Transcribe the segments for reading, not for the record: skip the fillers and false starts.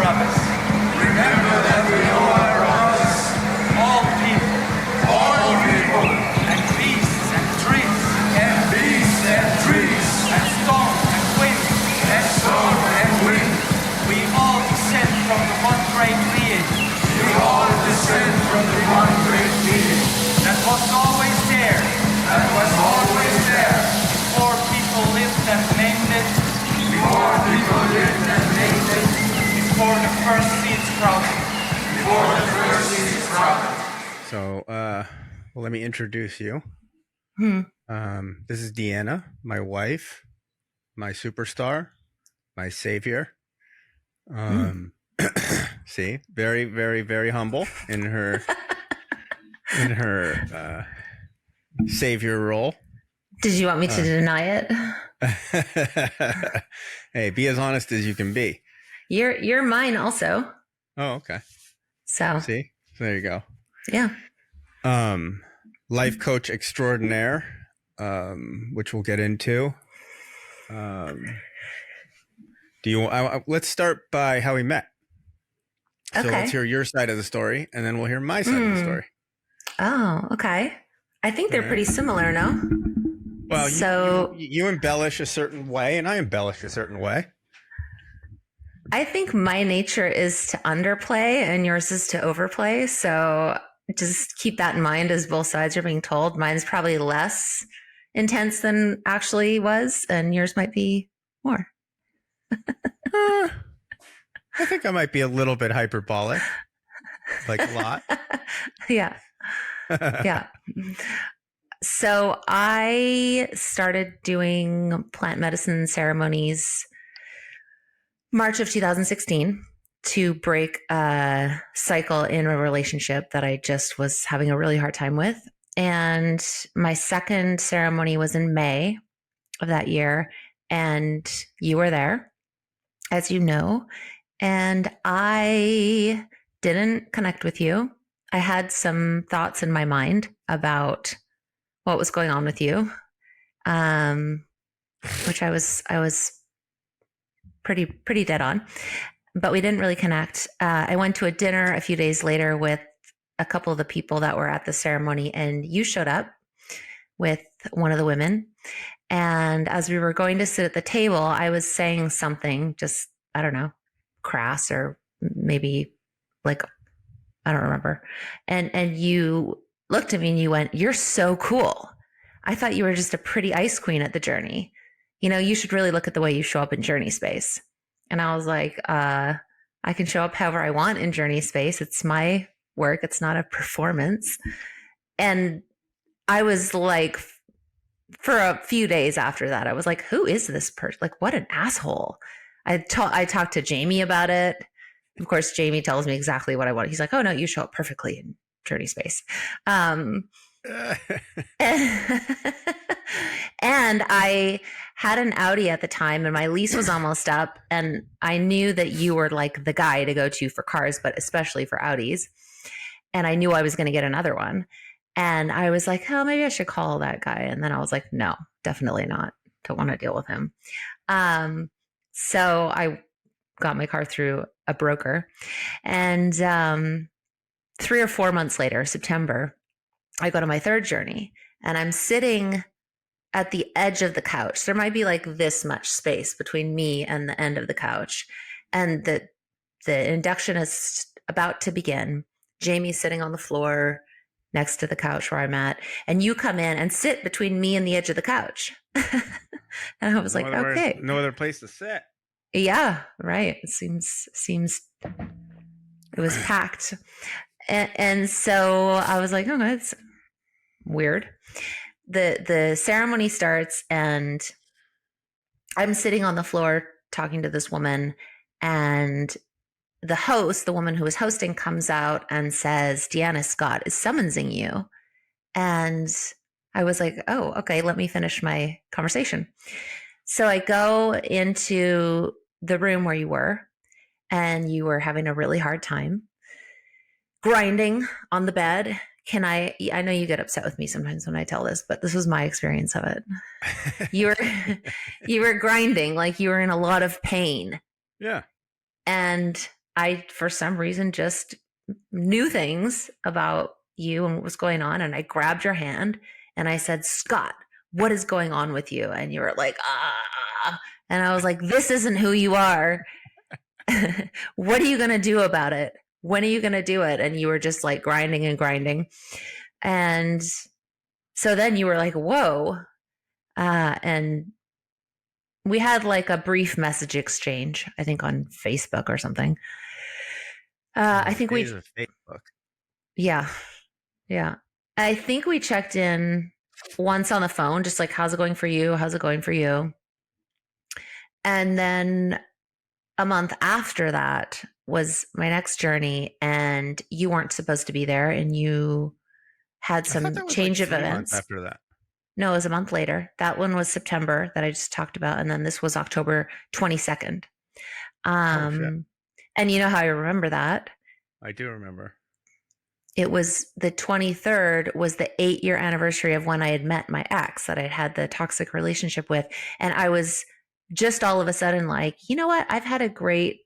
brothers. Remember that we are brothers. All people, and beasts and trees, and stone and wind, we all descend from the one great being. That was always there. Before people lived and named it. Before the first seeds sprouted. So, well, let me introduce you. This is Deanna, my wife, my superstar, my savior. See, very, very, very humble in her savior role. Did you want me to deny it? Hey, be as honest as you can be. You're mine also. Oh, okay. So see, so there you go. Yeah. Life coach extraordinaire, which we'll get into. Let's start by how we met. So let's hear your side of the story, and then we'll hear my side of the story. Oh, okay. I think they're pretty similar, no? Well, so you embellish a certain way, and I embellish a certain way. I think my nature is to underplay, and yours is to overplay. So just keep that in mind as both sides are being told. Mine is probably less intense than actually was, and yours might be more. I think I might be a little bit hyperbolic, like a lot. Yeah. Yeah. So I started doing plant medicine ceremonies March of 2016 to break a cycle in a relationship that I just was having a really hard time with. And my second ceremony was in May of that year. And you were there, as you know. And I didn't connect with you. I had some thoughts in my mind about what was going on with you, which I was pretty dead on, but we didn't really connect. I went to a dinner a few days later with a couple of the people that were at the ceremony, and you showed up with one of the women. And as we were going to sit at the table, I was saying something, just, I don't know, crass or maybe like, I don't remember. And you looked at me and you went, "You're so cool. I thought you were just a pretty ice queen at the journey. You know, you should really look at the way you show up in Journey Space." And I was like, I can show up however I want in Journey Space. It's my work. It's not a performance. And I was like, for a few days after that, I was like, who is this person? Like, what an asshole. I talked to Jamie about it. Of course, Jamie tells me exactly what I want. He's like, "Oh no, you show up perfectly in Journey Space." And I had an Audi at the time, and my lease was almost up, and I knew that you were like the guy to go to for cars, but especially for Audis. And I knew I was going to get another one. And I was like, oh, maybe I should call that guy. And then I was like, no, definitely not. Don't want to deal with him. So I got my car through a broker. And 3 or 4 months later, September, I go to my third journey, and I'm sitting at the edge of the couch. There might be like this much space between me and the end of the couch. And the induction is about to begin. Jamie's sitting on the floor next to the couch where I'm at. And you come in and sit between me and the edge of the couch. And I was like, okay. No other place to sit. Yeah, right. It seems it was packed. And so I was like, oh, that's weird. The ceremony starts, and I'm sitting on the floor talking to this woman, and the host, the woman who was hosting, comes out and says, "Deanna, Scott is summoning you." And I was like, oh, okay, let me finish my conversation. So I go into the room where you were, and you were having a really hard time grinding on the bed. I know you get upset with me sometimes when I tell this, but this was my experience of it. You were grinding, like you were in a lot of pain. Yeah. And I, for some reason, just knew things about you and what was going on. And I grabbed your hand and I said, Scott, what is going on with you? And you were like, ah. And I was like, this isn't who you are. What are you going to do about it? When are you going to do it? And you were just like grinding and grinding. And so then you were like, whoa. And we had like a brief message exchange, I think on Facebook or something. I think we, Facebook. yeah. I think we checked in once on the phone, just like, how's it going for you? How's it going for you? And then a month after that was my next journey, and you weren't supposed to be there, and you had some change of events. After that. No, it was a month later. That one was September that I just talked about. And then this was October 22nd. And you know how I remember that? I do remember. It was the 23rd was the 8-year anniversary of when I had met my ex that I'd had the toxic relationship with. And I was just all of a sudden like, you know what? I've had a great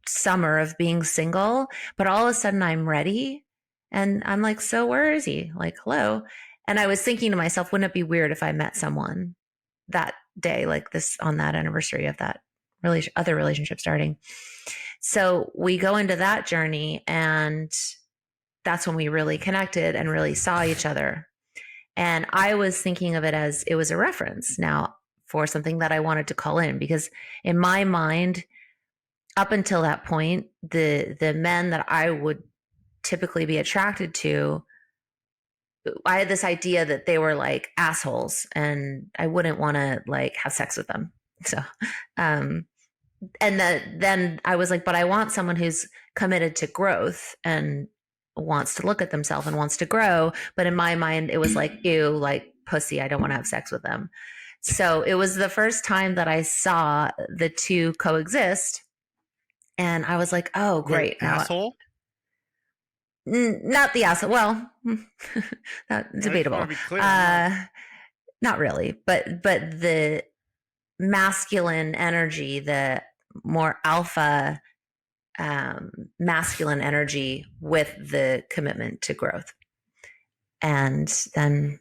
summer of being single, but all of a sudden I'm ready. And I'm like, so where is he? Like, hello. And I was thinking to myself, wouldn't it be weird if I met someone that day, like this, on that anniversary of that other relationship starting? So we go into that journey, and that's when we really connected and really saw each other. And I was thinking of it as it was a reference now for something that I wanted to call in, because in my mind, up until that point, the men that I would typically be attracted to, I had this idea that they were like assholes and I wouldn't want to like have sex with them. So, and then I was like, but I want someone who's committed to growth and wants to look at themselves and wants to grow. But in my mind, it was like, ew, like pussy. I don't want to have sex with them. So it was the first time that I saw the two coexist. And I was like, oh, great. Wait, asshole? Not the asshole. Well, not debatable. Not really, but the masculine energy, the more alpha masculine energy with the commitment to growth. And then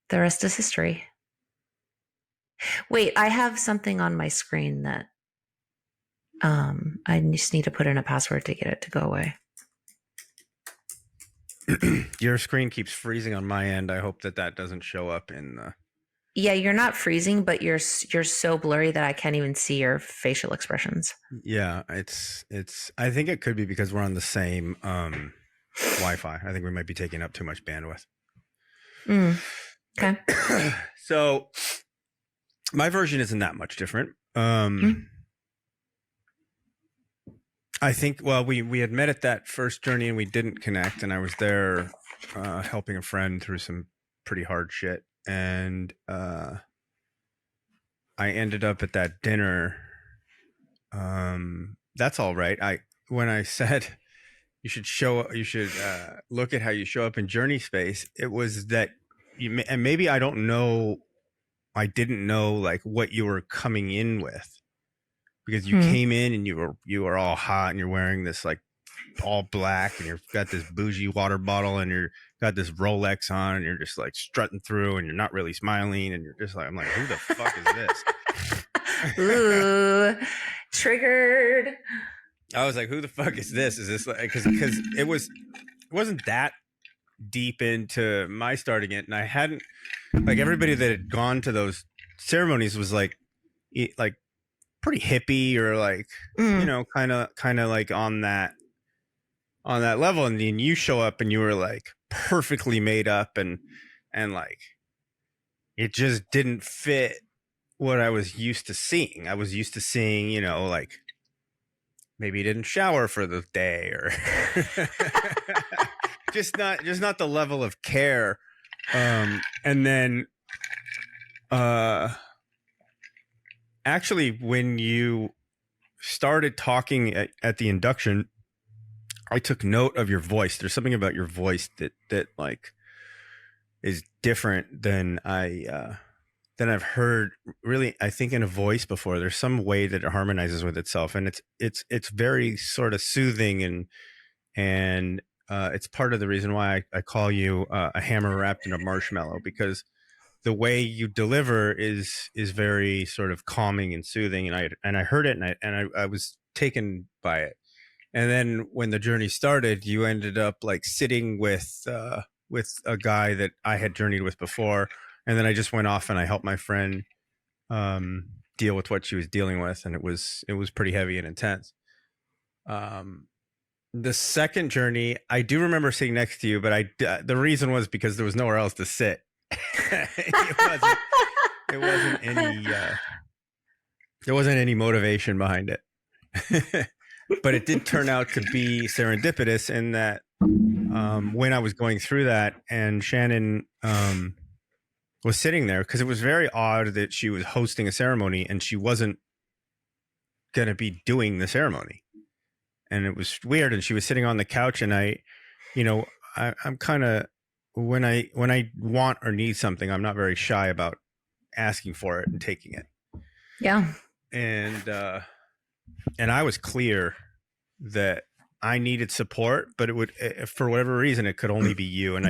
the rest is history. Wait, I have something on my screen that I just need to put in a password to get it to go away. Your screen keeps freezing on my end. I hope that doesn't show up in the... Yeah, you're not freezing, but you're so blurry that I can't even see your facial expressions. Yeah, it's. I think it could be because we're on the same Wi-Fi. I think we might be taking up too much bandwidth. Okay. So my version isn't that much different. I think, well, we had met at that first journey and we didn't connect, and I was there helping a friend through some pretty hard shit, and I ended up at that dinner. That's all right. When I said you should look at how you show up in journey space, it was that and maybe I didn't know like what you were coming in with. Because you came in and you were all hot and you're wearing this like all black and you've got this bougie water bottle and you're got this Rolex on and you're just like strutting through and you're not really smiling and you're just like, I'm like, who the fuck is this? Ooh, triggered. I was like, who the fuck is this? Is this like, because it wasn't that deep into my starting it, and I hadn't, like, everybody that had gone to those ceremonies was like pretty hippie or like you know kind of like on that level, and then you show up and you were like perfectly made up and like it just didn't fit what I was used to seeing. I was used to seeing, you know, like maybe you didn't shower for the day or just not the level of care. And then actually, when you started talking at the induction, I took note of your voice. There's something about your voice that like is different than I than I've heard really, I think, in a voice before. There's some way that it harmonizes with itself, and it's very sort of soothing, and it's part of the reason why I call you a hammer wrapped in a marshmallow, because the way you deliver is very sort of calming and soothing, and I heard it, and I was taken by it. And then when the journey started, you ended up like sitting with a guy that I had journeyed with before, and then I just went off and I helped my friend deal with what she was dealing with, and it was pretty heavy and intense. The second journey, I do remember sitting next to you, but the reason was because there was nowhere else to sit. It wasn't any there wasn't any motivation behind it. But it did turn out to be serendipitous in that when I was going through that, and Shannon was sitting there, because it was very odd that she was hosting a ceremony and she wasn't going to be doing the ceremony, and it was weird. And she was sitting on the couch, and I'm kind of, when I want or need something, I'm not very shy about asking for it and taking it. Yeah. And I was clear that I needed support, but it would, for whatever reason, it could only be you. And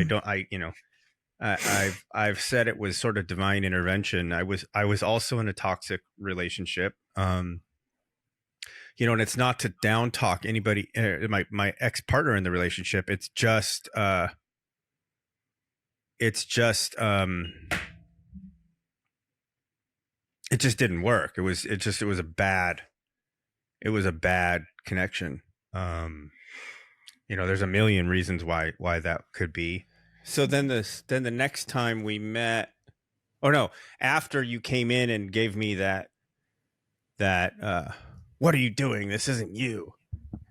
I've said it was sort of divine intervention. I was also in a toxic relationship. And it's not to down talk anybody, my ex partner in the relationship. It just didn't work. It was a bad connection. There's a million reasons why that could be. So then the next time we met, after you came in and gave me that what are you doing? This isn't you,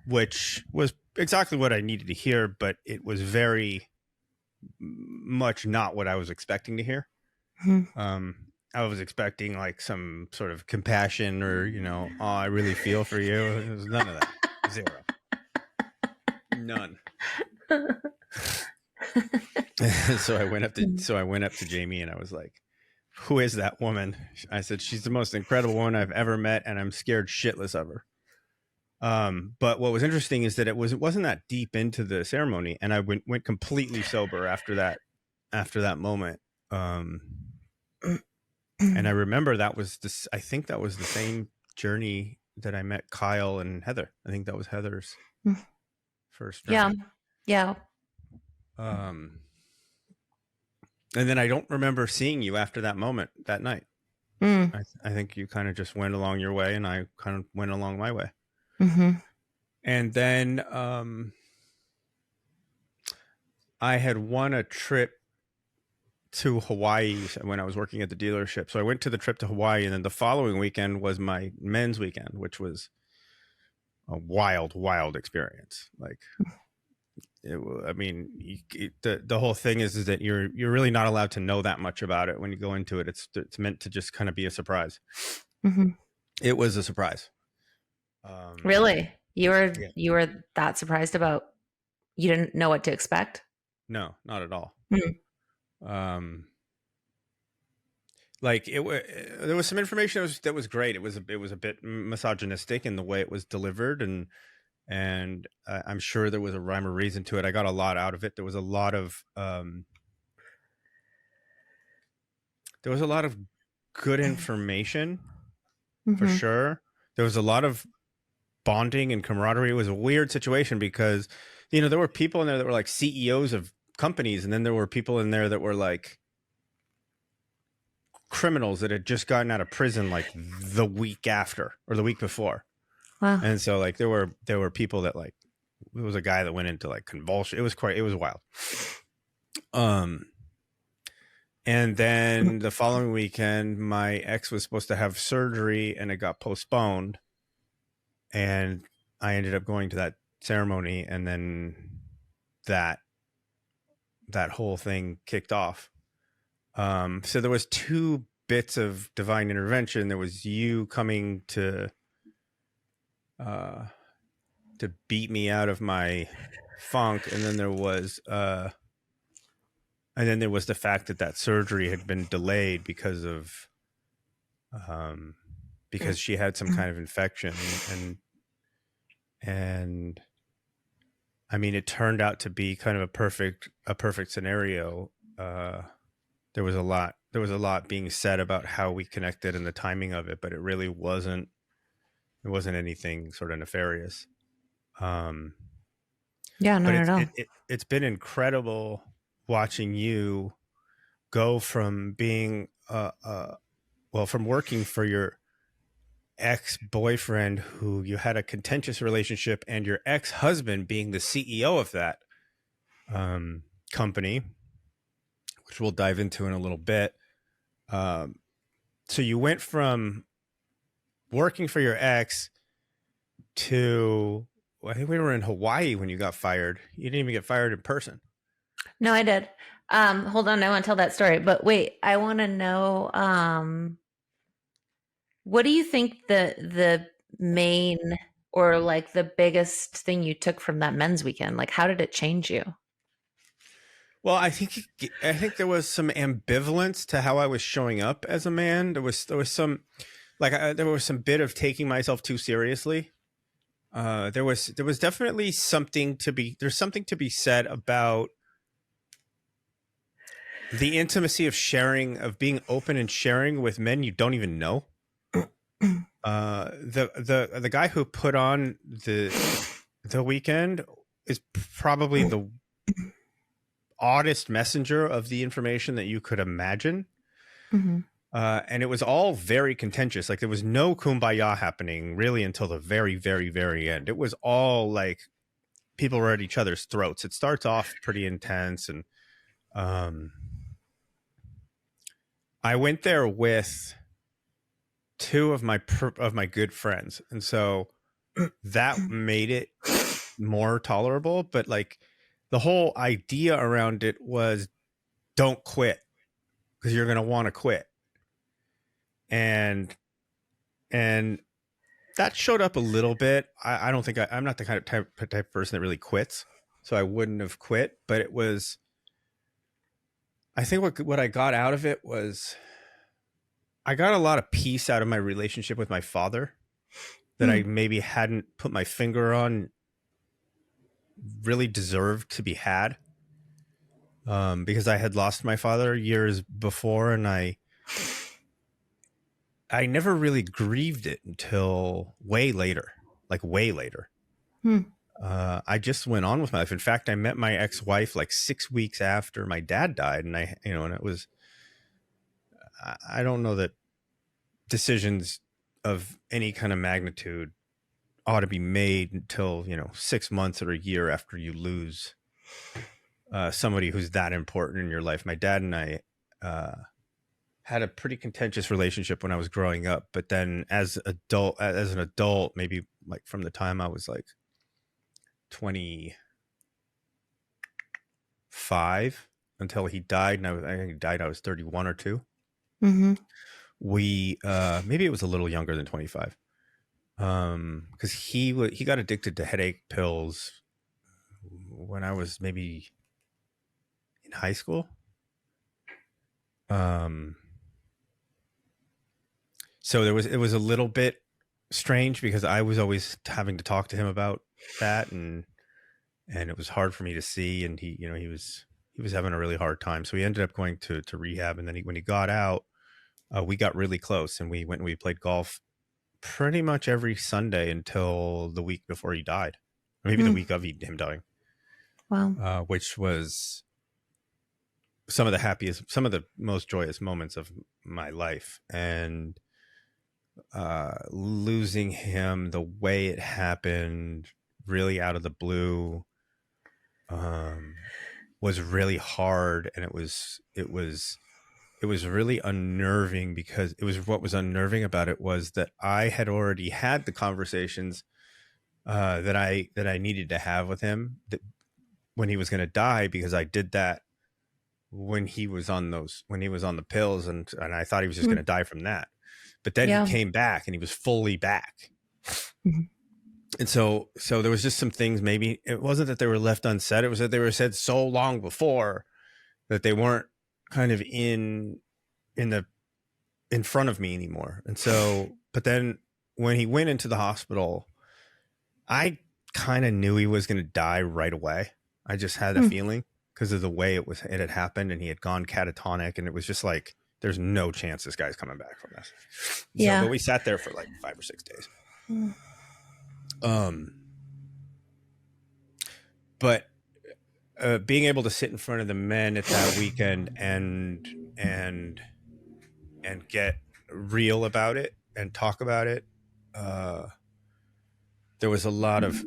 which was exactly what I needed to hear, but it was very much not what I was expecting to hear. Mm-hmm. I was expecting like some sort of compassion or, I really feel for you. It was none of that. Zero. None. So I went up to Jamie and I was like, who is that woman? I said, she's the most incredible woman I've ever met, and I'm scared shitless of her. But what was interesting is that it wasn't that deep into the ceremony, and I went completely sober after that moment. And I remember I think that was the same journey that I met Kyle and Heather. I think that was Heather's first journey. Yeah. And then I don't remember seeing you after that moment that night. I think you kind of just went along your way, and I kind of went along my way. Mm-hmm. And then I had won a trip to Hawaii when I was working at the dealership. So I went to the trip to Hawaii, and then the following weekend was my men's weekend, which was a wild experience. Like, the whole thing is that you're really not allowed to know that much about it when you go into it. It's meant to just kind of be a surprise. Mm-hmm. It was a surprise. Really? You were that surprised about, you didn't know what to expect? No, not at all. Mm-hmm. Like there was some information that was great. It was a bit misogynistic in the way it was delivered, and I'm sure there was a rhyme or reason to it. I got a lot out of it. There was a lot of good information, for sure. There was a lot of bonding and camaraderie. It was a weird situation because, there were people in there that were like CEOs of companies, and then there were people in there that were like criminals that had just gotten out of prison like the week after or the week before. Wow. And so like there were people that, like, there was a guy that went into like convulsion. It was wild. And then the following weekend, my ex was supposed to have surgery, and it got postponed, and I ended up going to that ceremony, and then that whole thing kicked off. So there was two bits of divine intervention. There was you coming to beat me out of my funk, and then there was And then there was the fact that that surgery had been delayed because she had some kind of infection, and I mean, it turned out to be kind of a perfect scenario. There was a lot being said about how we connected and the timing of it, but it really wasn't. It wasn't anything sort of nefarious. Yeah, not But at all. it's been incredible watching you go from being from working for your ex-boyfriend who you had a contentious relationship, and your ex-husband being the CEO of that company, which we'll dive into in a little bit. So you went from working for your ex to, I think we were in Hawaii when you got fired. You didn't even get fired in person. No, I did. Hold on, I want to tell that story. But wait, I want to know, what do you think the main or like the biggest thing you took from that men's weekend? Like, how did it change you? Well, I think there was some ambivalence to how I was showing up as a man. There was some, like, there was some bit of taking myself too seriously. There was definitely something to be said about the intimacy of sharing, of being open and sharing with men you don't even know. The guy who put on the weekend is probably the oddest messenger of the information that you could imagine. Mm-hmm. And it was all very contentious. Like, there was no kumbaya happening really until the very, very, very end. It was all like people were at each other's throats. It starts off pretty intense, and I went there with two of my good friends, and so that made it more tolerable. But like, the whole idea around it was, don't quit, because you're going to want to quit. And that showed up a little bit. I don't think I'm not the kind of type of person that really quits, so I wouldn't have quit. But it was, I think what I got out of it was, I got a lot of peace out of my relationship with my father that I maybe hadn't put my finger on really deserved to be had, because I had lost my father years before, and I never really grieved it until way later, like way later. I just went on with my life. In fact, I met my ex-wife like 6 weeks after my dad died, and and it was, I don't know that decisions of any kind of magnitude ought to be made until 6 months or a year after you lose somebody who's that important in your life. My dad and I had a pretty contentious relationship when I was growing up, but then as an adult, maybe like from the time I was like 25 until he died, and I think he died, I was 31 or 2. Mm-hmm. We maybe it was a little younger than 25, because he got addicted to headache pills when I was maybe in high school. So it was a little bit strange, because I was always having to talk to him about that, and it was hard for me to see, and he was having a really hard time. So he ended up going to rehab, and then when he got out, we got really close, and we went and we played golf pretty much every Sunday until the week before he died, or maybe the week of him dying. Wow. Which was some of the most joyous moments of my life. And losing him the way it happened, really out of the blue, was really hard. And it was really unnerving, because what was unnerving about it was that I had already had the conversations that I needed to have with him when he was going to die, because I did that when he was on the pills, and I thought he was just going to die from that. But then he came back, and he was fully back. Mm-hmm. And so there was just some things, maybe it wasn't that they were left unsaid, it was that they were said so long before that they weren't kind of in front of me anymore. And so, but then when he went into the hospital, I kind of knew he was going to die right away. I just had a feeling because of the way it had happened, and he had gone catatonic, and it was just like, there's no chance this guy's coming back from this. Yeah. So, but we sat there for like 5 or 6 days. But being able to sit in front of the men at that weekend and get real about it and talk about it, there was a lot of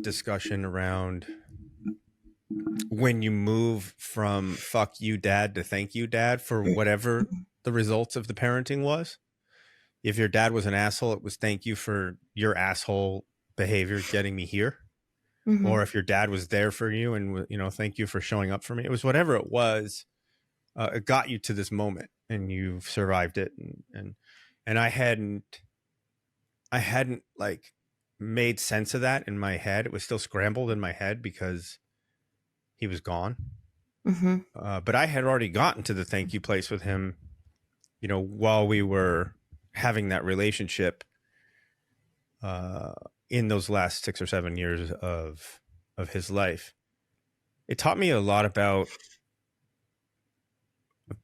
discussion around when you move from fuck you dad to thank you dad for whatever the results of the parenting was. If your dad was an asshole, it was thank you for your asshole behavior getting me here. Or if your dad was there for you and, you know, thank you for showing up for me. It was whatever it was. It got you to this moment, and you've survived it. And I hadn't like made sense of that in my head. It was still scrambled in my head because he was gone. But I had already gotten to the thank you place with him, you know, while we were having that relationship in those last 6 or 7 years of his life. It taught me a lot about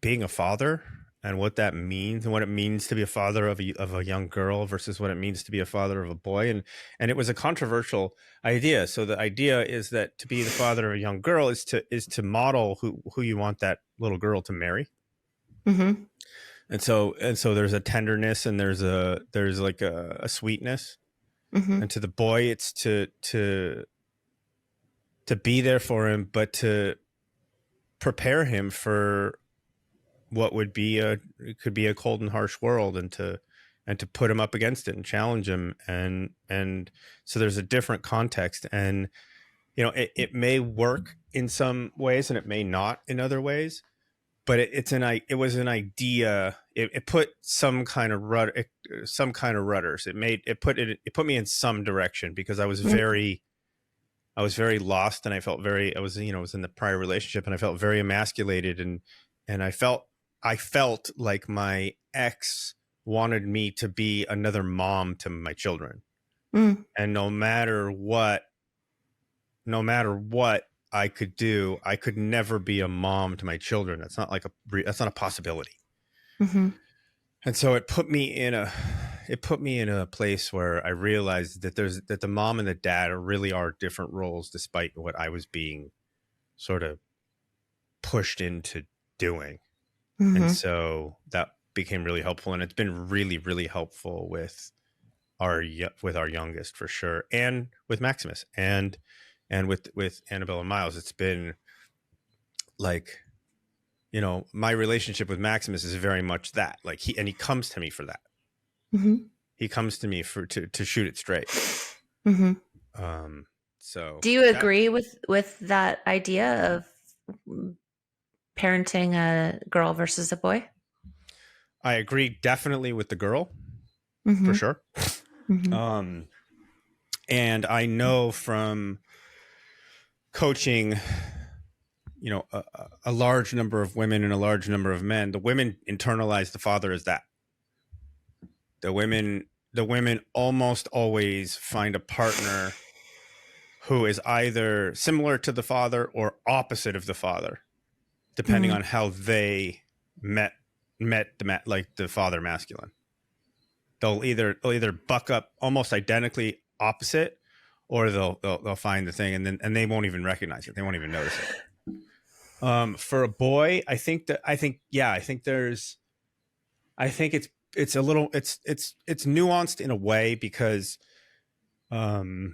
being a father and what that means, and what it means to be a father of a young girl versus what it means to be a father of a boy. And it was a controversial idea. So the idea is that to be the father of a young girl is to model who you want that little girl to marry. And so there's a tenderness, and there's like a sweetness. And to the boy, it's to be there for him, but to prepare him for what would be it could be a cold and harsh world, and to put him up against it and challenge him. And so there's a different context, and, you know, it may work in some ways and it may not in other ways, but it was an idea. It put some kind of rudders. It put me in some direction, because I was very lost, and I was in the prior relationship, and I felt very emasculated, and I felt like my ex wanted me to be another mom to my children. And no matter what I could do, I could never be a mom to my children. That's not a possibility. And so it put me in a place where I realized that the mom and the dad really are different roles, despite what I was being sort of pushed into doing. And so that became really helpful, and it's been really, really helpful with our youngest, for sure, and with Maximus, and with Annabelle and Miles. It's been like, you know, my relationship with Maximus is very much that, like, he comes to me for that. He comes to me to shoot it straight. So do you agree with that idea of parenting a girl versus a boy? I agree definitely with the girl, for sure. And I know from coaching, you know, a large number of women and a large number of men, the women internalize the father as that. The women almost always find a partner who is either similar to the father or opposite of the father, depending on how they met the father masculine. They'll either buck up almost identically opposite, or they'll find the thing, and they won't even recognize it. They won't even notice it. For a boy, I think it's a little, it's nuanced in a way, because the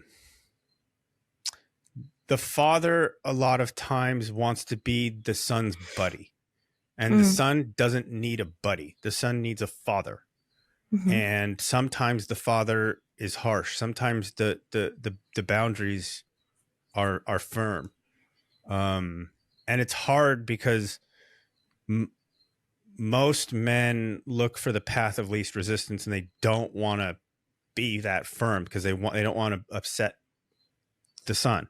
father a lot of times wants to be the son's buddy, and the son doesn't need a buddy. The son needs a father. And sometimes the father is harsh. Sometimes the boundaries are firm. And it's hard because most men look for the path of least resistance, and they don't want to be that firm because they don't want to upset the son.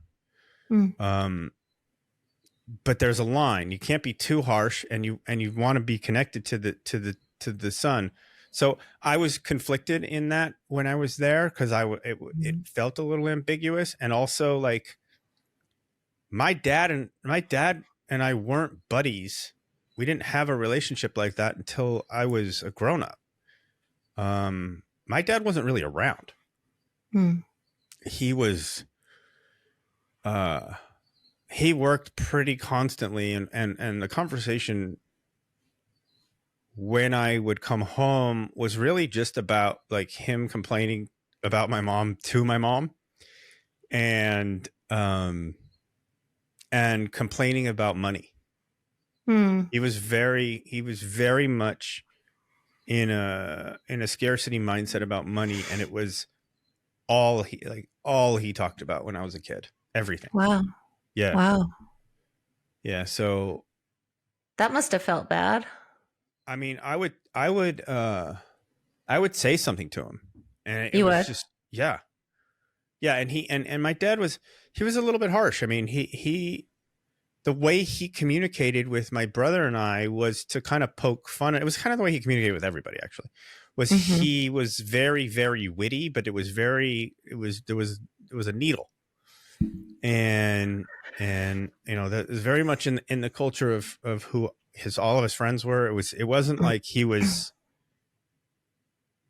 but there's a line. You can't be too harsh, and you want to be connected to the son. So I was conflicted in that when I was there, because it felt a little ambiguous, and also like my dad and I weren't buddies. We didn't have a relationship like that until I was a grown up. My dad wasn't really around. Mm. He was he worked pretty constantly, and the conversation when I would come home was really just about like him complaining about my mom to my mom, and complaining about money. Mm. He was very much in a scarcity mindset about money, and it was all he talked about when I was a kid. Everything. Wow. Yeah. Wow. Yeah. So That must have felt bad. I mean, I would say something to him, and it You was would? just yeah. And and my dad was a little bit harsh. I mean, he the way he communicated with my brother and I was to kind of poke fun. It was kind of the way he communicated with everybody, actually. Mm-hmm. He was very, very witty, but it was a needle. And that was very much in the culture of who all of his friends were. It wasn't like he was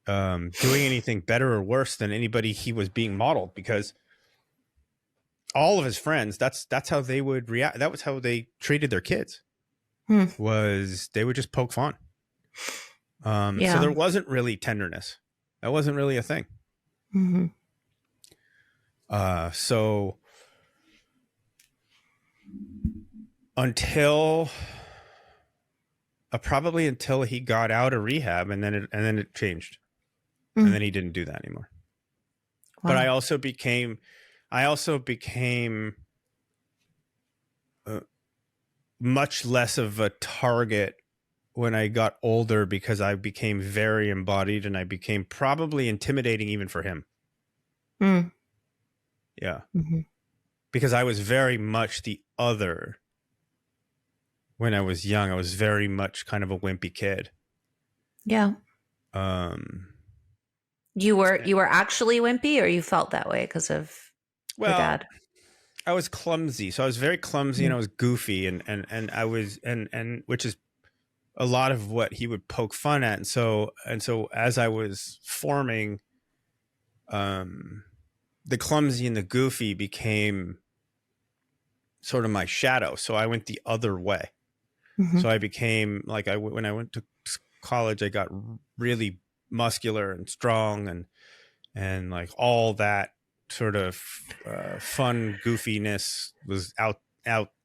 doing anything better or worse than anybody he was being modeled, because all of his friends, that's how they would react. That was how they treated their kids. Was they would just poke fun. So there wasn't really tenderness. That wasn't really a thing. Mm-hmm. So until probably until he got out of rehab, and then it changed, and then he didn't do that anymore. Wow. But I also became much less of a target when I got older, because I became very embodied, and I became probably intimidating even for him. Mm. Yeah. Mm-hmm. Because I was very much the other. When I was young, I was very much kind of a wimpy kid. Yeah. You were actually wimpy, or you felt that way because of your dad? I was clumsy. So I was very clumsy, and I was goofy, and I was and which is a lot of what he would poke fun at. And so as I was forming, the clumsy and the goofy became sort of my shadow. So I went the other way. Mm-hmm. So I became like, when I went to college, I got really muscular and strong, and like all that sort of fun goofiness was out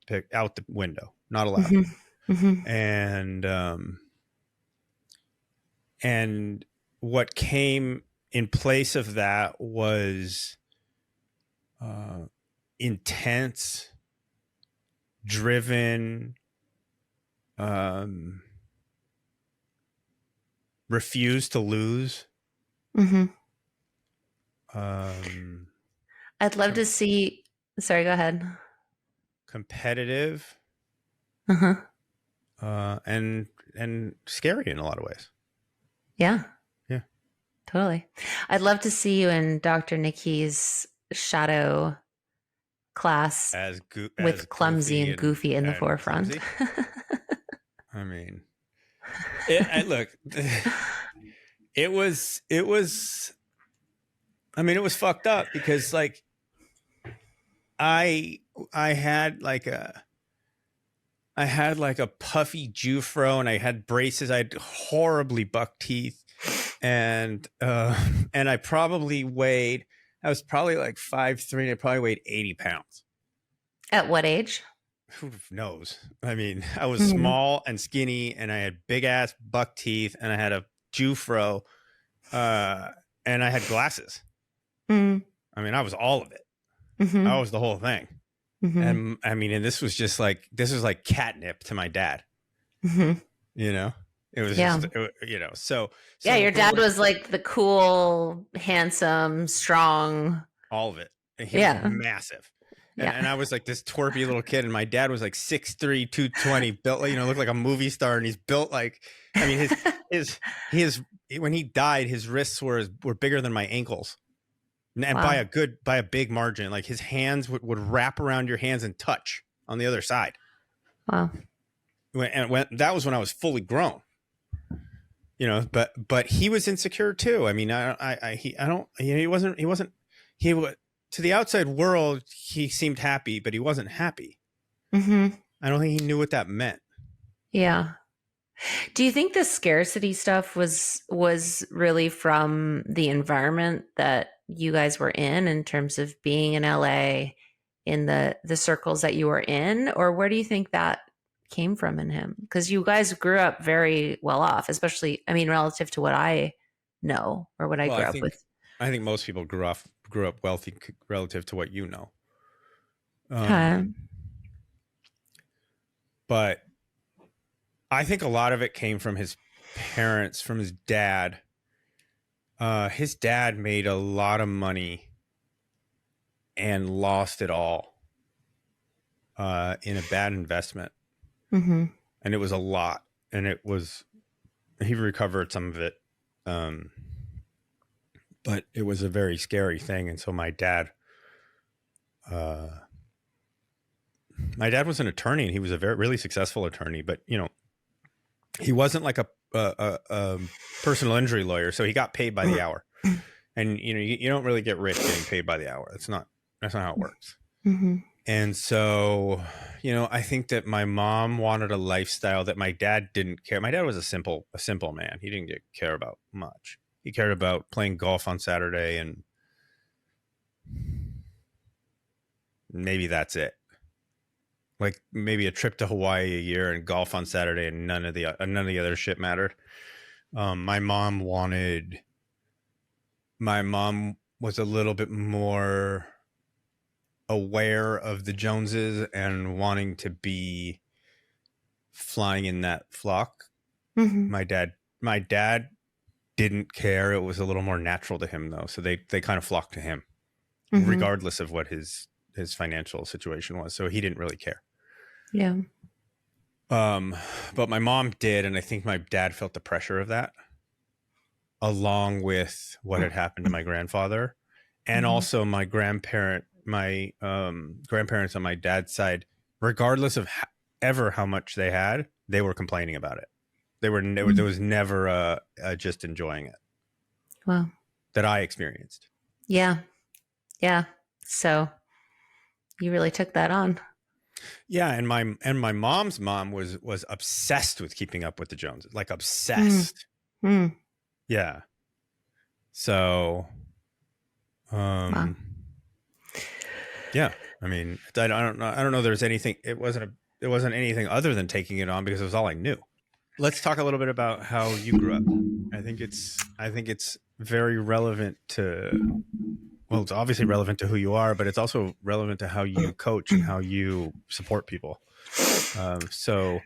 the window, not allowed. Mm-hmm. Mm-hmm. And what came in place of that was intense, driven, refuse to lose. Mm-hmm. I'd love to see. Sorry, go ahead. Competitive. Uh-huh. And scary in a lot of ways. Yeah. Yeah. Totally. I'd love to see you in Dr. Nikki's shadow class with clumsy and goofy in the forefront. I mean, look, it was, I mean, it was fucked up, because like I had like a puffy Jufro, and I had braces. I had horribly buck teeth, and I probably weighed. I was probably like 5'3", and I probably weighed 80 pounds. At what age? Who knows? I mean, I was small and skinny, and I had big ass buck teeth, and I had a Jufro, and I had glasses. Mm. I mean, I was all of it. Mm-hmm. I was the whole thing. Mm-hmm. And I mean, and this was like catnip to my dad. Mm-hmm. You know, it was just, so yeah, your dad was like the cool, handsome, strong, all of it. He was massive. Yeah. and I was like this twerpy little kid, and my dad was like 6'3", 220, built, looked like a movie star, and he's built like, I mean, his when he died, his wrists were bigger than my ankles, and Wow. by a big margin. Like his hands would wrap around your hands and touch on the other side. Wow. When that was when I was fully grown. But he was insecure too. I mean, he wasn't, to the outside world, he seemed happy, but he wasn't happy. Hmm. I don't think he knew what that meant. Yeah. Do you think the scarcity stuff was really from the environment that you guys were in terms of being in LA, in the circles that you were in, or where do you think that came from in him? Because you guys grew up very well off, especially, I mean, relative to what I know or what I Well, grew up with. I think most people grew up wealthy relative to what you know. Huh. But I think a lot of it came from his parents, from his dad. His dad made a lot of money and lost it all in a bad investment. Mm-hmm. And it was a lot. And he recovered some of it. But it was a very scary thing. And so my dad was an attorney, and he was a really successful attorney, but he wasn't like a personal injury lawyer. So he got paid by the hour, and you don't really get rich getting paid by the hour. That's not how it works. Mm-hmm. And so, I think that my mom wanted a lifestyle that my dad didn't care. My dad was a simple man. He didn't care about much. He cared about playing golf on Saturday, and maybe that's it. Like maybe a trip to Hawaii a year and golf on Saturday, and none of the other shit mattered. My mom was a little bit more aware of the Joneses and wanting to be flying in that flock. Mm-hmm. My dad didn't care. It was a little more natural to him though. So they kind of flocked to him, Mm-hmm. regardless of what his financial situation was. So he didn't really care. Yeah. But my mom did, and I think my dad felt the pressure of that, along with what had happened to my grandfather, and Mm-hmm. also my grandparents on my dad's side. Regardless of ever how much they had, they were complaining about it. There was never just enjoying it. Wow. That I experienced. Yeah. Yeah. So you really took that on. Yeah, and my mom's mom was obsessed with keeping up with the Joneses, like obsessed. Mm. Yeah. So, Wow. yeah. I mean, I don't know. There's anything. It wasn't anything other than taking it on because it was all I knew. Let's talk a little bit about how you grew up. I think it's very relevant to. Well, it's obviously relevant to who you are, but it's also relevant to how you coach and how you support people. So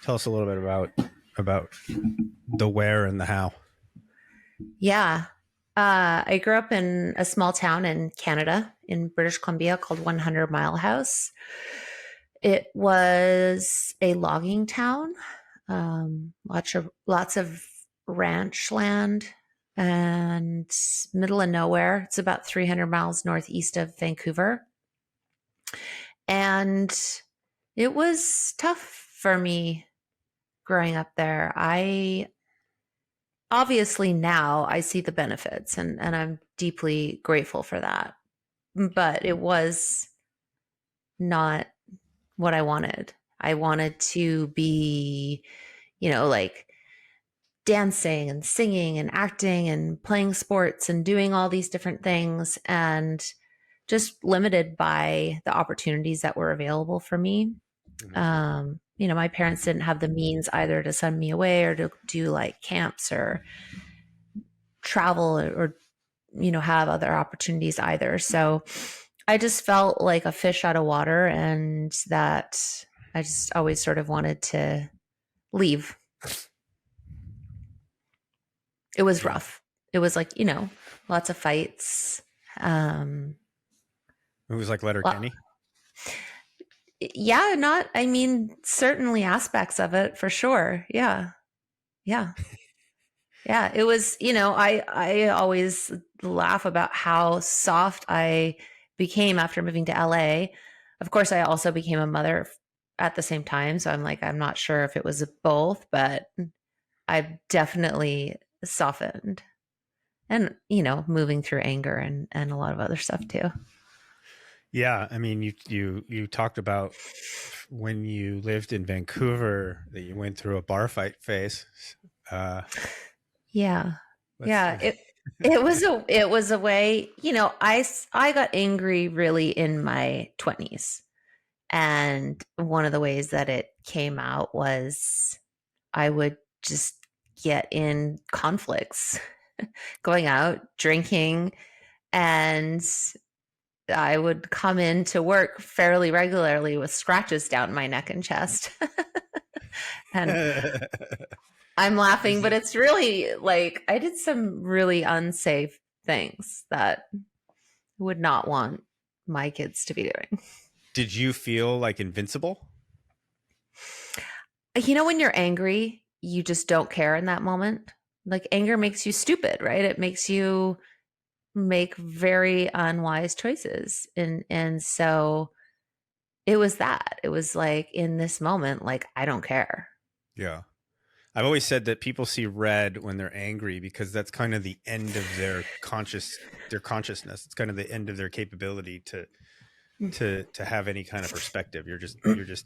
tell us a little bit about the where and the how. Yeah. I grew up in a small town in Canada, in British Columbia, called 100 Mile House. It was a logging town, lots of ranch land, and middle of nowhere. It's about 300 miles northeast of Vancouver. And it was tough for me growing up there. I obviously now I see the benefits, and I'm deeply grateful for that. But it was not what I wanted. I wanted to be, like dancing and singing and acting and playing sports and doing all these different things, and just limited by the opportunities that were available for me. My parents didn't have the means either to send me away or to do like camps or travel or have other opportunities either. So I just felt like a fish out of water, and that I just always sort of wanted to leave. It was rough. It was like, lots of fights. It was like Letterkenny. Yeah, not, I mean, certainly aspects of it for sure. Yeah. Yeah. Yeah. It was, I always laugh about how soft I became after moving to LA. Of course, I also became a mother at the same time. So I'm like, I'm not sure if it was both, but I've definitely softened and, moving through anger and a lot of other stuff too. Yeah, I mean, you talked about when you lived in Vancouver that you went through a bar fight phase. Uh, Yeah. let's. Yeah. It was a way, I got angry really in my 20s. And one of the ways that it came out was I would just get in conflicts, going out, drinking, and I would come into work fairly regularly with scratches down my neck and chest. And I'm laughing, Is but it? it's really like I did some really unsafe things that I would not want my kids to be doing. Did you feel like invincible? When you're angry, you just don't care in that moment. Like anger makes you stupid, right? It makes you make very unwise choices. And so it was that. It was like in this moment, like I don't care. Yeah. I've always said that people see red when they're angry because that's kind of the end of their consciousness. It's kind of the end of their capability to have any kind of perspective. You're just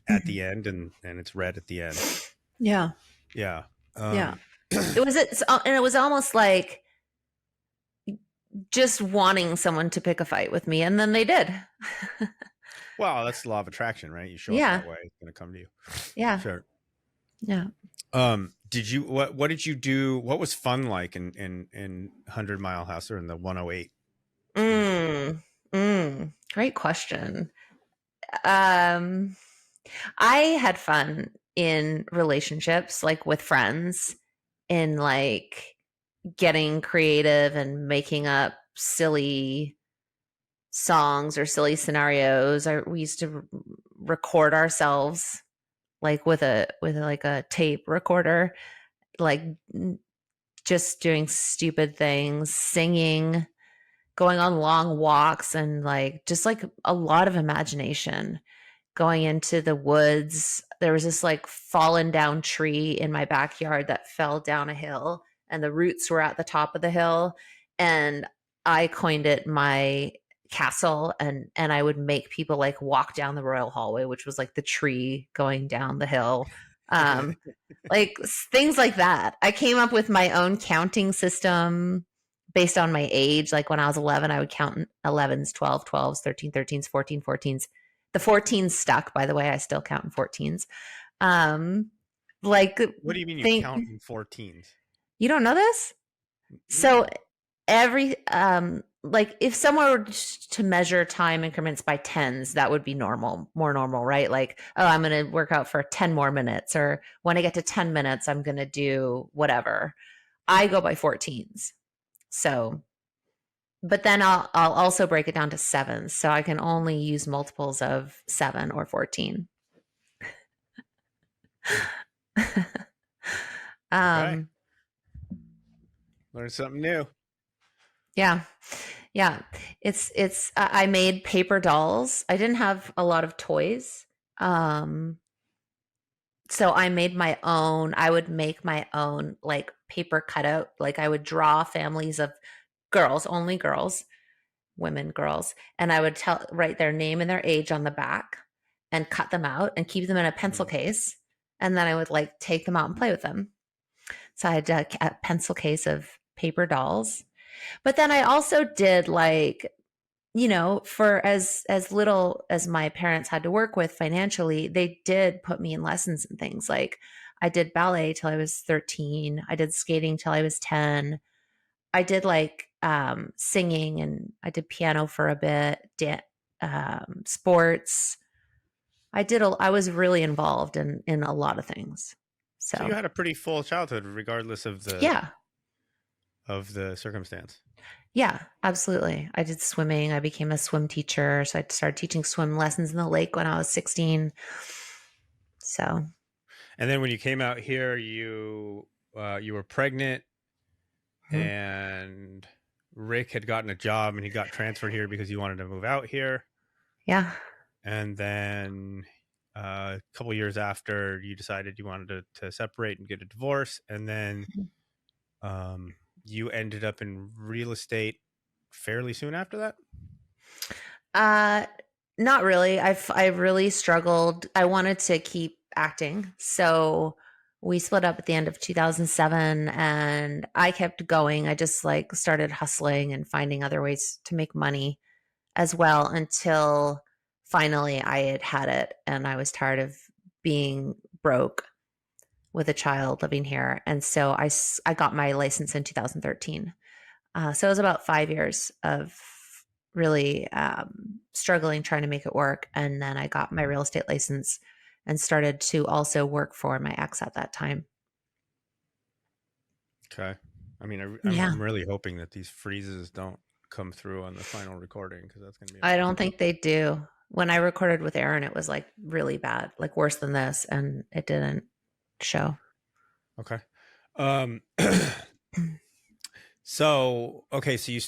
at the end and it's red at the end. Yeah. Yeah. Yeah. Um And it was almost like just wanting someone to pick a fight with me. And then they did. well, that's the law of attraction, right? You show up Yeah. that way, it's going to come to you. Yeah. Sure. Yeah. Did you what did you do? What was fun like in 100 Mile House or in the 108? Great question. Um, I had fun in relationships, like with friends, in like getting creative and making up silly songs or silly scenarios. We used to record ourselves like with like a tape recorder, like just doing stupid things, singing, going on long walks, and like just like a lot of imagination. Going into the woods. There was this like fallen down tree in my backyard that fell down a hill, and the roots were at the top of the hill. And I coined it my castle, and I would make people like walk down the royal hallway, which was like the tree going down the hill. Um, like things like that. I came up with my own counting system based on my age. Like when I was 11, I would count 11s, 12, 12s, 13, 13s, 14, 14s. The 14s stuck, by the way. I still count in 14s. Um, like, What do you mean you think count in 14s? you don't know this? So No. every like if someone were to measure time increments by tens, that would be more normal, right? Like, oh, I'm going to work out for 10 more minutes, or when I get to 10 minutes, I'm going to do whatever. I go by 14s. So, but then I'll also break it down to sevens, so I can only use multiples of 7 or 14. Okay. um Learn something new. yeah. Yeah. It's I made paper dolls. I didn't have a lot of toys. Um so I made my own. I would make my own like paper cutout. Like I would draw families of girls, only girls, women, girls, and I would write their name and their age on the back and cut them out and keep them in a pencil Mhm. case. And then I would like take them out and play with them. So I had a pencil case of paper dolls. But then I also did like, for as little as my parents had to work with financially, they did put me in lessons and things. Like I did ballet till I was 13. I did skating till I was 10. I did like singing, and I did piano for a bit, sports. I was really involved in a lot of things. So you So, had a pretty full childhood regardless yeah. of the circumstance. Yeah, absolutely. I did swimming. I became a swim teacher. So I started teaching swim lessons in the lake when I was 16. So, And then when you came out here, you were pregnant, mhm. and Rick had gotten a job, and he got transferred here because he wanted to move out here. Yeah. And then a couple years after, you decided you wanted to separate and get a divorce, and then um, you ended up in real estate fairly soon after that. Uh, Not really. I really struggled. I wanted to keep acting. So we split up at the end of 2007 and I kept going. I just like started hustling and finding other ways to make money as well until finally I had had it and I was tired of being broke with a child living here. And so I got my license in 2013. So it was about 5 years of really struggling trying to make it work. And then I got my real estate license and started to also work for my ex at that time. Okay. I mean, Yeah. I'm really hoping that these freezes don't come through on the final recording, because that's going to be I annoying. don't think they do. When I recorded with Aaron, it was like really bad, like worse than this, and it didn't show. Okay. Um, so, okay. So you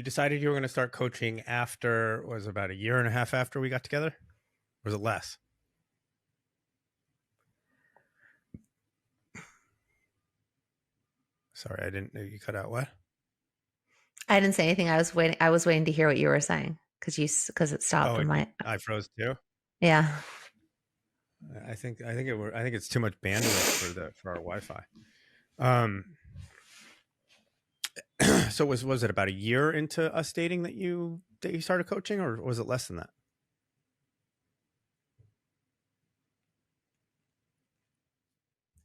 decided you were going to start coaching after, was it about a year and a half after we got together? Or was it less? Sorry, I didn't know you cut out. What? I didn't say anything. I was waiting. I was waiting to hear what you were saying because it stopped Oh, in my I froze too. yeah. I think it's too much bandwidth for our Wi-Fi. Um, so was it about a year into us dating that you started coaching, or was it less than that?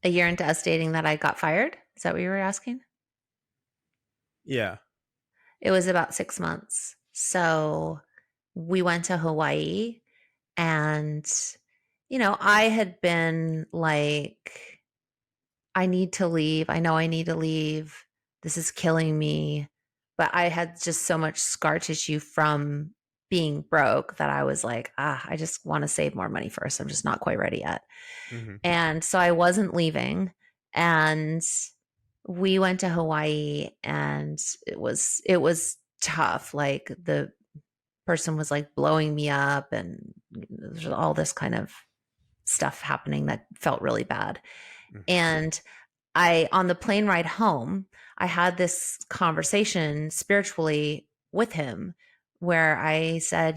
A year into us dating that I got fired. Is that what you were asking? Yeah. It was about 6 months. So we went to Hawaii and, I had been like, I need to leave. I know I need to leave. This is killing me. But I had just so much scar tissue from being broke that I was like, I just want to save more money first. I'm just not quite ready yet. Mm-hmm. And so I wasn't leaving. And we went to Hawaii and it was tough. Like the person was like blowing me up and there's all this kind of stuff happening that felt really bad. Mm-hmm. And on the plane ride home, I had this conversation spiritually with him where I said,